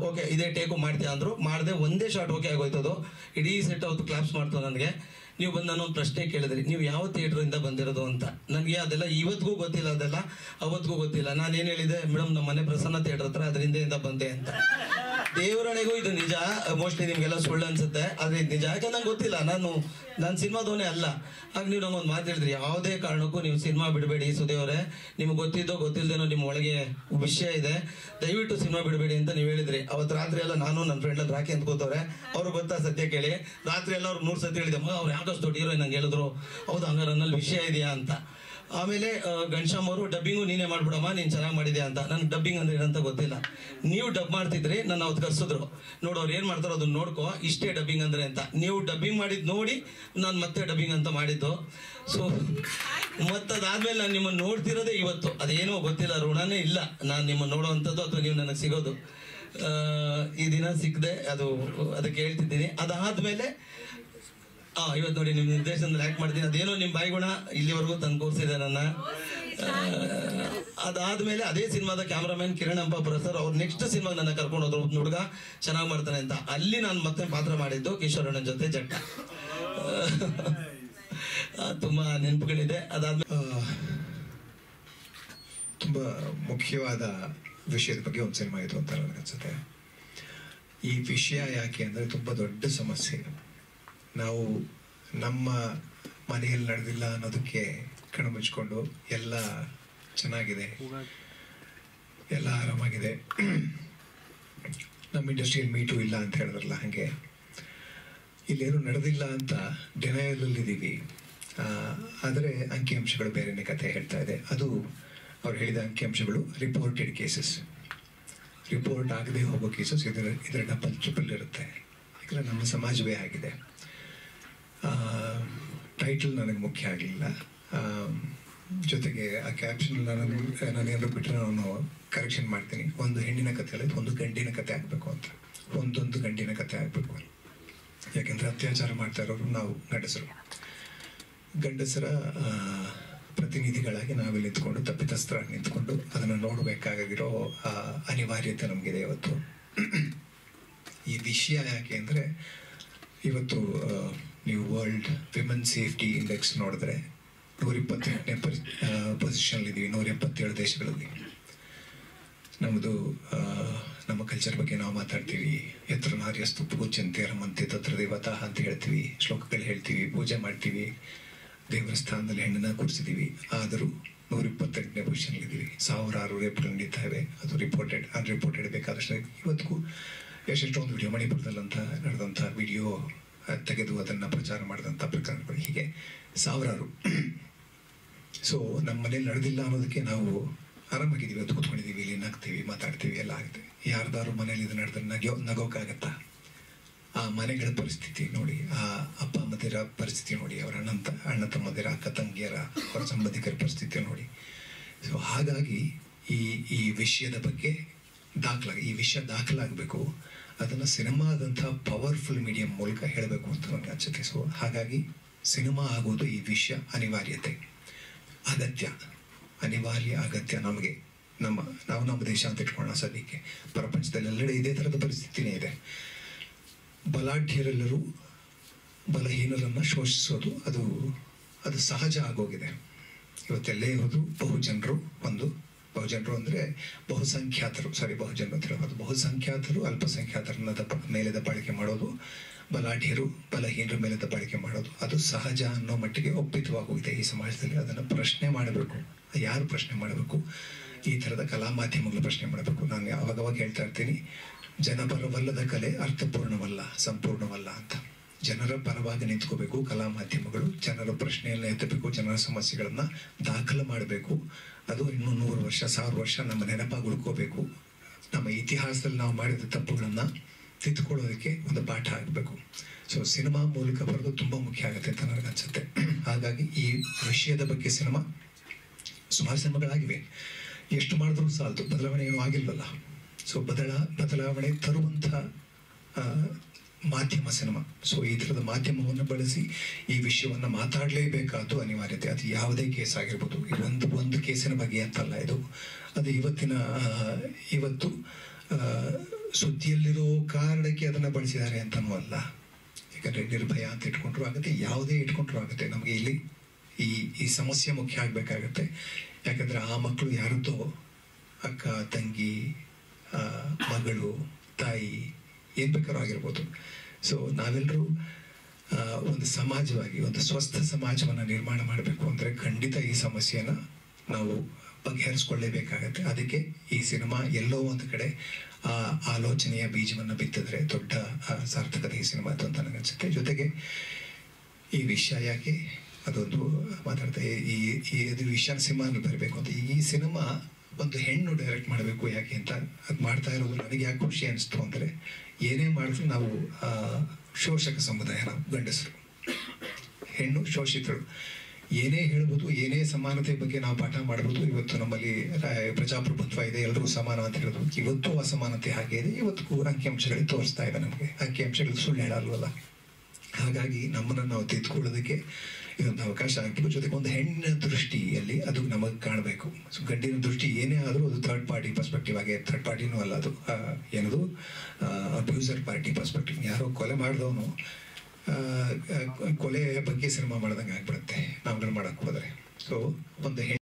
ಓಕೆ, ಇದೇ ಟೇಕು ಮಾಡ್ತೀಯ ಅಂದರು. ಮಾಡಿದೆ, ಒಂದೇ ಶಾರ್ಟ್ ಓಕೆ ಆಗೋಯ್ತದು. ಇಡೀ ಸೆಟ್ ಅವತ್ತು ಕ್ಲಾಪ್ಸ್ ಮಾಡ್ತು ನನಗೆ. ನೀವು ಬಂದು ನಾನೊಂದು ಪ್ರಶ್ನೆ ಕೇಳಿದ್ರಿ, ನೀವು ಯಾವ ಥಿಯೇಟ್ರಿಂದ ಬಂದಿರೋದು ಅಂತ. ನನಗೆ ಅದೆಲ್ಲ ಇವತ್ತಿಗೂ ಗೊತ್ತಿಲ್ಲ, ಅದೆಲ್ಲ ಅವತ್ತಿಗೂ ಗೊತ್ತಿಲ್ಲ. ನಾನೇನು ಹೇಳಿದೆ, ಮೇಡಮ್ ನಮ್ಮ ಮನೆ ಪ್ರಸನ್ನ ಥಿಯೇಟ್ರ್ ಹತ್ರ, ಅದ್ರ ಹಿಂದೆಯಿಂದ ಬಂದೆ ಅಂತ. ದೇವರಣೆಗೂ ಇದು ನಿಜ. ಮೋಸ್ಟ್ಲಿ ನಿಮಗೆಲ್ಲ ಸುಳ್ಳು ಅನ್ಸುತ್ತೆ, ಆದರೆ ಇದು ನಿಜ. ಯಾಕಂದ್ರೆ ನಂಗೆ ಗೊತ್ತಿಲ್ಲ, ನಾನು ಸಿನಿಮಾದವನೇ ಅಲ್ಲ. ಆಗ ನೀವು ನಮಗೊಂದು ಮಾತು ಹೇಳಿದ್ರಿ, ಯಾವುದೇ ಕಾರಣಕ್ಕೂ ನೀವು ಸಿನಿಮಾ ಬಿಡಬೇಡಿ ಸುದೇವ್ರೆ, ನಿಮ್ಗೆ ಗೊತ್ತಿದ್ದೋ ಗೊತ್ತಿಲ್ಲದೇನೋ ನಿಮ್ಮ ಒಳಗೆ ವಿಷಯ ಇದೆ, ದಯವಿಟ್ಟು ಸಿನಿಮಾ ಬಿಡಬೇಡಿ ಅಂತ ನೀವು ಹೇಳಿದ್ರಿ. ಅವತ್ತು ರಾತ್ರಿ ಎಲ್ಲ ನಾನು ನನ್ನ ಫ್ರೆಂಡಲ್ಲಿ ರಾಕಿ ಅಂತ ಕೂತವ್ರೆ, ಅವ್ರಿಗೆ ಗೊತ್ತಾ ಸತ್ಯ ಕೇಳಿ. ರಾತ್ರಿ ಎಲ್ಲ ಅವ್ರು 3 ಸತಿ ಹೇಳಿದೆ, ಅವ್ರು ಯಾಕಷ್ಟು ದೊಡ್ಡ ಹೀರೋ ನಂಗೆ ಹೇಳಿದ್ರು. ಹೌದು, ಹಂಗಾರೆ ನನ್ನಲ್ಲಿ ವಿಷಯ ಇದೆಯಾ ಅಂತ. ಆಮೇಲೆ ಘನ್ಶ್ಯಾಮ್ ಅವರು, ಡಬ್ಬಿಂಗು ನೀನೇ ಮಾಡ್ಬಿಡಮ್ಮ, ನೀನು ಚೆನ್ನಾಗಿ ಮಾಡಿದ್ಯಾ ಅಂತ. ನನಗೆ ಡಬ್ಬಿಂಗ್ ಅಂದ್ರೆ ಏನಂತ ಗೊತ್ತಿಲ್ಲ. ನೀವು ಡಬ್ ಮಾಡ್ತಿದ್ರಿ, ನನ್ನ ಅವತ್ತು ಕರ್ಸಿದ್ರು. ನೋಡು ಅವ್ರು ಏನು ಮಾಡ್ತಾರೋ ಅದನ್ನ ನೋಡ್ಕೋ, ಇಷ್ಟೇ ಡಬ್ಬಿಂಗ್ ಅಂದ್ರೆ ಅಂತ. ನೀವು ಡಬ್ಬಿಂಗ್ ಮಾಡಿದ್ದು ನೋಡಿ ನಾನು ಮತ್ತೆ ಡಬ್ಬಿಂಗ್ ಅಂತ ಮಾಡಿದ್ದು. ಸೊ ಮತ್ತದಾದ್ಮೇಲೆ ನಾನು ನಿಮ್ಮನ್ನು ನೋಡ್ತಿರೋದೇ ಇವತ್ತು. ಅದೇನೋ ಗೊತ್ತಿಲ್ಲ, ಋಣನೇ ಇಲ್ಲ ನಾನು ನಿಮ್ಮನ್ನು ನೋಡೋವಂಥದ್ದು ಅಥವಾ ನೀವು ನನಗೆ ಸಿಗೋದು. ಈ ದಿನ ಸಿಕ್ಕದೆ, ಅದಕ್ಕೆ ಹೇಳ್ತಿದ್ದೀನಿ. ಅದಾದ್ಮೇಲೆ ಇವತ್ತು ನೋಡಿ ನಿಮ್ಮ ನಿರ್ದೇಶನದಲ್ಲಿ ಆ್ಯಕ್ಟ್ ಮಾಡ್ತೀನಿ. ಅದೇನೋ ನಿಮ್ಮ ಬಾಯಿಗುಣ ಇಲ್ಲಿವರೆಗೂ ತಂದು ಕೂರಿಸಿದೆ ನನ್ನ. ಅದಾದ್ಮೇಲೆ ಅದೇ ಸಿನಿಮಾದ ಕ್ಯಾಮ್ರಾಮನ್ ಕಿರಣ್ ಅಂಬಾಪುರ ಸರ್ ಅವ್ರು ನೆಕ್ಸ್ಟ್ ಸಿನಿಮಾಗ ನನ್ನ ಕರ್ಕೊಂಡು ಹೋದ್ರು, ಒಬ್ಬ ಹುಡುಗ ಚೆನ್ನಾಗಿ ಮಾಡ್ತಾನೆ ಅಂತ. ಅಲ್ಲಿ ನಾನು ಮತ್ತೆ ಪಾತ್ರ ಮಾಡಿದ್ದು ಕಿಶೋರಣ್ಣನ ಜೊತೆ ಜಟ್ಟ. ತುಂಬಾ ನೆನಪುಗಳಿದೆ. ಅದಾದ್ಮೇಲೆ ತುಂಬ ಮುಖ್ಯವಾದ ವಿಷಯದ ಬಗ್ಗೆ ಒಂದು ಸಿನಿಮಾ ಇದು ಅಂತ ನನಗನ್ಸುತ್ತೆ. ಈ ವಿಷಯ ಯಾಕೆ ಅಂದರೆ ತುಂಬ ದೊಡ್ಡ ಸಮಸ್ಯೆ. ನಾವು ನಮ್ಮ ಮನೆಯಲ್ಲಿ ನಡೆದಿಲ್ಲ ಅನ್ನೋದಕ್ಕೆ ಕಣ್ಣು ಮುಚ್ಕೊಂಡು ಎಲ್ಲ ಚೆನ್ನಾಗಿದೆ, ಎಲ್ಲ ಆರಾಮಾಗಿದೆ, ನಮ್ಮ ಇಂಡಸ್ಟ್ರಿಯಲ್ಲಿ ಮೀಟು ಇಲ್ಲ ಅಂತ ಹೇಳಿದ್ರಲ್ಲ, ಹಾಗೆ ಇಲ್ಲೇನು ನಡೆದಿಲ್ಲ ಅಂತ ಡಿನಯಲಲ್ಲಿದ್ದೀವಿ. ಆದರೆ ಅಂಕಿಅಂಶಗಳು ಬೇರೆನೇ ಕಥೆ ಹೇಳ್ತಾ ಇದೆ. ಅದು ಅವ್ರು ಹೇಳಿದ ಅಂಕಿಅಂಶಗಳು ರಿಪೋರ್ಟೆಡ್ ಕೇಸಸ್, ರಿಪೋರ್ಟ್ ಆಗದೆ ಹೋಗೋ ಕೇಸಸ್ ಇದರ ಡಬಲ್ ಟ್ರಿಪಲ್ ಇರುತ್ತೆ. ಯಾಕಂದರೆ ನಮ್ಮ ಸಮಾಜವೇ ಆಗಿದೆ. ಟೈಟಲ್ ನನಗೆ ಮುಖ್ಯ ಆಗಲಿಲ್ಲ, ಜೊತೆಗೆ ಆ ಕ್ಯಾಪ್ಷನ್ ನಾನೇನಾದ್ರು ಬಿಟ್ಟರೆ ನಾನು ಕರೆಕ್ಷನ್ ಮಾಡ್ತೀನಿ. ಒಂದು ಹೆಣ್ಣಿನ ಕಥೆ ಅಲ್ಲ, ಒಂದು ಗಂಡಿನ ಕಥೆ ಆಗಬೇಕು ಅಂತ, ಒಂದೊಂದು ಗಂಡಿನ ಕಥೆ ಆಗಬೇಕು. ಯಾಕೆಂದರೆ ಅತ್ಯಾಚಾರ ಮಾಡ್ತಾ ಇರೋರು ನಾವು ಗಂಡಸರ ಪ್ರತಿನಿಧಿಗಳಾಗಿ ನಾವಿಲ್ಲಿ ನಿಂತ್ಕೊಂಡು, ತಪ್ಪಿತಸ್ಥರಾಗಿ ನಿಂತ್ಕೊಂಡು ಅದನ್ನು ನೋಡಬೇಕಾಗಿರೋ ಅನಿವಾರ್ಯತೆ ನಮಗಿದೆ ಇವತ್ತು. ಈ ವಿಷಯ ಯಾಕೆ ಅಂದರೆ ಇವತ್ತು ನೀವು ವರ್ಲ್ಡ್ ವಿಮೆನ್ ಸೇಫ್ಟಿ ಇಂಡೆಕ್ಸ್ ನೋಡಿದ್ರೆ 128ನೇ ಪೊಸಿಷನ್ಲಿದ್ದೀವಿ 177 ದೇಶಗಳಲ್ಲಿ. ನಮ್ಮದು ನಮ್ಮ ಕಲ್ಚರ್ ಬಗ್ಗೆ ನಾವು ಮಾತಾಡ್ತೀವಿ. ಯತ್ರ ನಾರ್ಯಸ್ತು ಪೂಜ್ಯಂತೆ ರಮಂತೆ ತತ್ರ ದೇವತಾ ಅಂತ ಹೇಳ್ತೀವಿ, ಶ್ಲೋಕಗಳು ಹೇಳ್ತೀವಿ, ಪೂಜೆ ಮಾಡ್ತೀವಿ, ದೇವರ ಸ್ಥಾನದಲ್ಲಿ ಹೆಣ್ಣನ್ನ ಕೂರಿಸಿದ್ದೀವಿ. ಆದರೂ 128ನೇ ಪೊಸಿಷನ್ಲಿದ್ದೀವಿ. ಸಾವಿರಾರು ರೇಪ್ಗಳು ನಡೀತಾ ಇವೆ. ಅದು ರಿಪೋರ್ಟೆಡ್ ಅನ್ರಿಪೋರ್ಟೆಡ್ ಬೇಕಾದಷ್ಟು. ಇವತ್ತಿಗೂ ಎಷ್ಟೊಂದು ವಿಡಿಯೋ, ಮಣಿಪುರದಲ್ಲಂತ ನಡೆದಂಥ ವಿಡಿಯೋ ತೆಗೆದು ಅದನ್ನು ಪ್ರಚಾರ ಮಾಡಿದಂಥ ಪ್ರಕರಣಗಳು, ಹೀಗೆ ಸಾವಿರಾರು. ಸೊ ನಮ್ಮ ಮನೇಲಿ ನಡೆದಿಲ್ಲ ಅನ್ನೋದಕ್ಕೆ ನಾವು ಆರಾಮಾಗಿದ್ದೀವಿ, ಅದು ಕೂತ್ಕೊಂಡಿದ್ದೀವಿ, ಇಲ್ಲಿ ನಗ್ತೀವಿ, ಮಾತಾಡ್ತೀವಿ, ಎಲ್ಲ ಆಗುತ್ತೆ. ಯಾರ್ದಾರು ಮನೇಲಿ ಇದು ನಡೆದ್ರೆ ನಗೋಕ್ಕಾಗತ್ತಾ? ಆ ಮನೆಗಳ ಪರಿಸ್ಥಿತಿ ನೋಡಿ, ಆ ಅಪ್ಪ ಅಮ್ಮದಿರ ಪರಿಸ್ಥಿತಿ ನೋಡಿ, ಅವರ ಅಣ್ಣ ತಮ್ಮದಿರ, ಅಕ್ಕ ತಂಗಿಯರ, ಅವರ ಸಂಬಂಧಿಕರ ಪರಿಸ್ಥಿತಿ ನೋಡಿ. ಸೊ ಹಾಗಾಗಿ ಈ ವಿಷಯದ ಬಗ್ಗೆ ಈ ವಿಷಯ ದಾಖಲಾಗಬೇಕು. ಅದನ್ನು ಸಿನಿಮಾದಂಥ ಪವರ್ಫುಲ್ ಮೀಡಿಯಂ ಮೂಲಕ ಹೇಳಬೇಕು ಅಂತ ನನಗೆ ಅನ್ಸುತ್ತೆ. ಸೊ ಹಾಗಾಗಿ ಸಿನಿಮಾ ಆಗೋದು ಈ ವಿಷಯ ಅನಿವಾರ್ಯತೆ, ಅಗತ್ಯ, ಅನಿವಾರ್ಯ, ಅಗತ್ಯ ನಮಗೆ. ನಾವು ನಮ್ಮ ದೇಶ ಅಂತ ಇಟ್ಕೊಳ್ಳೋಣ. ಸದ್ಯಕ್ಕೆ ಪ್ರಪಂಚದಲ್ಲೆಲ್ಲೆಡೆ ಇದೇ ಥರದ ಪರಿಸ್ಥಿತಿನೇ ಇದೆ. ಬಲಾಢ್ಯರೆಲ್ಲರೂ ಬಲಹೀನರನ್ನು ಶೋಷಿಸೋದು ಅದು ಸಹಜ ಆಗೋಗಿದೆ. ಇವತ್ತೆಲ್ಲೇ ಇರೋದು ಬಹುಜನರು ಅಂದರೆ ಬಹುಸಂಖ್ಯಾತರು ಅಂತ ಹೇಳೋದು. ಬಹುಸಂಖ್ಯಾತರು ಅಲ್ಪಸಂಖ್ಯಾತರನ್ನ ಮೇಲೆ ದಬ್ಬಾಳಿಕೆ ಮಾಡೋದು, ಬಲಾಢ್ಯರು ಬಲಹೀನರ ಮೇಲೆ ದಬ್ಬಾಳಿಕೆ ಮಾಡೋದು, ಅದು ಸಹಜ ಅನ್ನೋ ಮಟ್ಟಿಗೆ ಒಪ್ಪಿತವಾಗೋಗಿದೆ ಈ ಸಮಾಜದಲ್ಲಿ. ಅದನ್ನು ಪ್ರಶ್ನೆ ಮಾಡಬೇಕು. ಯಾರು ಪ್ರಶ್ನೆ ಮಾಡಬೇಕು? ಈ ಥರದ ಕಲಾ ಮಾಧ್ಯಮಗಳು ಪ್ರಶ್ನೆ ಮಾಡಬೇಕು. ನಾನು ಅವಾಗವಾಗ ಹೇಳ್ತಾ ಇರ್ತೀನಿ, ಜನಪರವಲ್ಲದ ಕಲೆ ಅರ್ಥಪೂರ್ಣವಲ್ಲ, ಸಂಪೂರ್ಣವಲ್ಲ ಅಂತ. ಜನರ ಪರವಾಗಿ ನಿಂತ್ಕೋಬೇಕು ಕಲಾ ಮಾಧ್ಯಮಗಳು. ಜನರ ಪ್ರಶ್ನೆಯನ್ನು ಎತ್ತಬೇಕು, ಜನರ ಸಮಸ್ಯೆಗಳನ್ನು ದಾಖಲು ಮಾಡಬೇಕು. ಅದು ಇನ್ನೂ 100 ವರ್ಷ 1000 ವರ್ಷ ನಮ್ಮ ನೆನಪಾಗಿ ಉಳ್ಕೋಬೇಕು. ನಮ್ಮ ಇತಿಹಾಸದಲ್ಲಿ ನಾವು ಮಾಡಿದ ತಪ್ಪುಗಳನ್ನು ತಿದ್ದುಕೊಳ್ಳೋದಕ್ಕೆ ಒಂದು ಪಾಠ ಆಗಬೇಕು. ಸೊ ಸಿನಿಮಾ ಮೂಲಕ ಬರೋದು ತುಂಬ ಮುಖ್ಯ ಆಗುತ್ತೆ ಅಂತ ನನಗನ್ಸುತ್ತೆ. ಹಾಗಾಗಿ ಈ ವಿಷಯದ ಬಗ್ಗೆ ಸುಮಾರು ಸಿನಿಮಾಗಳಾಗಿವೆ. ಎಷ್ಟು ಮಾಡಿದ್ರೂ ಸಾಲದು, ಬದಲಾವಣೆ ಏನೂ ಆಗಿಲ್ವಲ್ಲ. ಸೊ ಬದಲಾವಣೆ ತರುವಂಥ ಮಾಧ್ಯಮ ಸಿನಿಮಾ. ಸೊ ಈ ಥರದ ಮಾಧ್ಯಮವನ್ನು ಬಳಸಿ ಈ ವಿಷಯವನ್ನು ಮಾತಾಡಲೇಬೇಕಾದ್ದು ಅನಿವಾರ್ಯತೆ. ಅದು ಯಾವುದೇ ಕೇಸ್ ಆಗಿರ್ಬೋದು. ಒಂದು ಕೇಸಿನ ಬಗ್ಗೆ ಅಂತಲ್ಲ ಇದು. ಅದು ಇವತ್ತು ಸುದ್ದಿಯಲ್ಲಿರೋ ಕಾರಣಕ್ಕೆ ಅದನ್ನು ಬಳಸಿದ್ದಾರೆ ಅಂತನೂ ಅಲ್ಲ. ಯಾಕಂದರೆ ನಿರ್ಭಯ ಅಂತ ಇಟ್ಕೊಂಡ್ರು ಆಗುತ್ತೆ, ಯಾವುದೇ ಇಟ್ಕೊಂಡ್ರು ಆಗುತ್ತೆ. ನಮಗೆ ಇಲ್ಲಿ ಈ ಸಮಸ್ಯೆ ಮುಖ್ಯ ಆಗಬೇಕಾಗತ್ತೆ. ಯಾಕಂದರೆ ಆ ಮಕ್ಕಳು ಯಾರದ್ದೋ ಅಕ್ಕ, ತಂಗಿ, ಮಗಳು, ತಾಯಿ, ಏನು ಬೇಕಾದ್ರೂ ಆಗಿರ್ಬೋದು. ಸೊ ನಾವೆಲ್ಲರೂ ಒಂದು ಸಮಾಜವಾಗಿ ಒಂದು ಸ್ವಸ್ಥ ಸಮಾಜವನ್ನು ನಿರ್ಮಾಣ ಮಾಡಬೇಕು ಅಂದರೆ ಖಂಡಿತ ಈ ಸಮಸ್ಯೆಯನ್ನು ನಾವು ಬಗೆಹರಿಸ್ಕೊಳ್ಳೇಬೇಕಾಗತ್ತೆ. ಅದಕ್ಕೆ ಈ ಸಿನಿಮಾ ಎಲ್ಲೋ ಒಂದು ಕಡೆ ಆ ಆಲೋಚನೆಯ ಬೀಜವನ್ನು ಬಿತ್ತಿದ್ರೆ ದೊಡ್ಡ ಸಾರ್ಥಕತೆ ಈ ಸಿನಿಮಾದ್ದು ಅಂತ ನನಗನ್ಸುತ್ತೆ. ಜೊತೆಗೆ ಈ ವಿಷಯ ಯಾಕೆ ಅದೊಂದು ಮಾತಾಡ್ತಾ ಇದು ವಿಷಯ ಸಿನಿಮಾನು ಬರಬೇಕು ಅಂತ. ಈ ಸಿನಿಮಾ ಒಂದು ಹೆಣ್ಣು ಡೈರೆಕ್ಟ್ ಮಾಡಬೇಕು ಯಾಕೆ ಅಂತ ಅದು ಮಾಡ್ತಾ ಇರೋದು ನನಗೆ ಯಾಕೆ ಖುಷಿ ಅನಿಸ್ತು ಅಂದರೆ, ಏನೇ ಮಾಡಿದ್ರು ನಾವು ಶೋಷಕ ಸಮುದಾಯ, ನಾವು ಗಂಡಸರು, ಹೆಣ್ಣು ಶೋಷಿತರು, ಏನೇ ಹೇಳ್ಬೋದು, ಏನೇ ಸಮಾನತೆ ಬಗ್ಗೆ ನಾವು ಪಾಠ ಮಾಡ್ಬೋದು. ಇವತ್ತು ನಮ್ಮಲ್ಲಿ ಪ್ರಜಾಪ್ರಭುತ್ವ ಇದೆ, ಎಲ್ಲರೂ ಸಮಾನ ಅಂತ ಹೇಳೋದು. ಇವತ್ತು ಅಸಮಾನತೆ ಹಾಗೆ ಇದೆ. ಇವತ್ತು ಅಂಕಿಅಂಶಗಳಿಗೆ ತೋರಿಸ್ತಾ ಇದೆ ನಮಗೆ. ಅಂಕಿಅಂಶಗಳು ಸುಳ್ಳು ಹೇಳಲ್ವಲ್ಲ. ಹಾಗಾಗಿ ನಮ್ಮನ್ನು ನಾವು ತಿದ್ಕೊಳ್ಳೋದಕ್ಕೆ ಇದೊಂದು ಅವಕಾಶ ಆಗ್ಬೋದು. ಜೊತೆಗೆ ಒಂದು ಹೆಣ್ಣಿನ ದೃಷ್ಟಿಯಲ್ಲಿ ಅದು ನಮಗೆ ಕಾಣಬೇಕು. ಸೊ ಗಂಡಿನ ದೃಷ್ಟಿ ಏನೇ ಆದರೂ ಅದು ಥರ್ಡ್ ಪಾರ್ಟಿ ಪರ್ಸ್ಪೆಕ್ಟಿವ್ ಆಗಿ, ಥರ್ಡ್ ಪಾರ್ಟಿನೂ ಅಲ್ಲ ಅದು, ಏನದು ಅಬ್ಯೂಸರ್ ಪಾರ್ಟಿ ಪರ್ಸ್ಪೆಕ್ಟಿವ್. ಯಾರೋ ಕೊಲೆ ಮಾಡಿದವನು ಕೊಲೆ ಬಗ್ಗೆ ಸಿನಿಮಾ ಮಾಡ್ದಂಗೆ ಆಗ್ಬಿಡುತ್ತೆ ನಾವುಗಳು ಮಾಡೋಕ್ಕೆ ಹೋದರೆ. ಸೊ ಒಂದು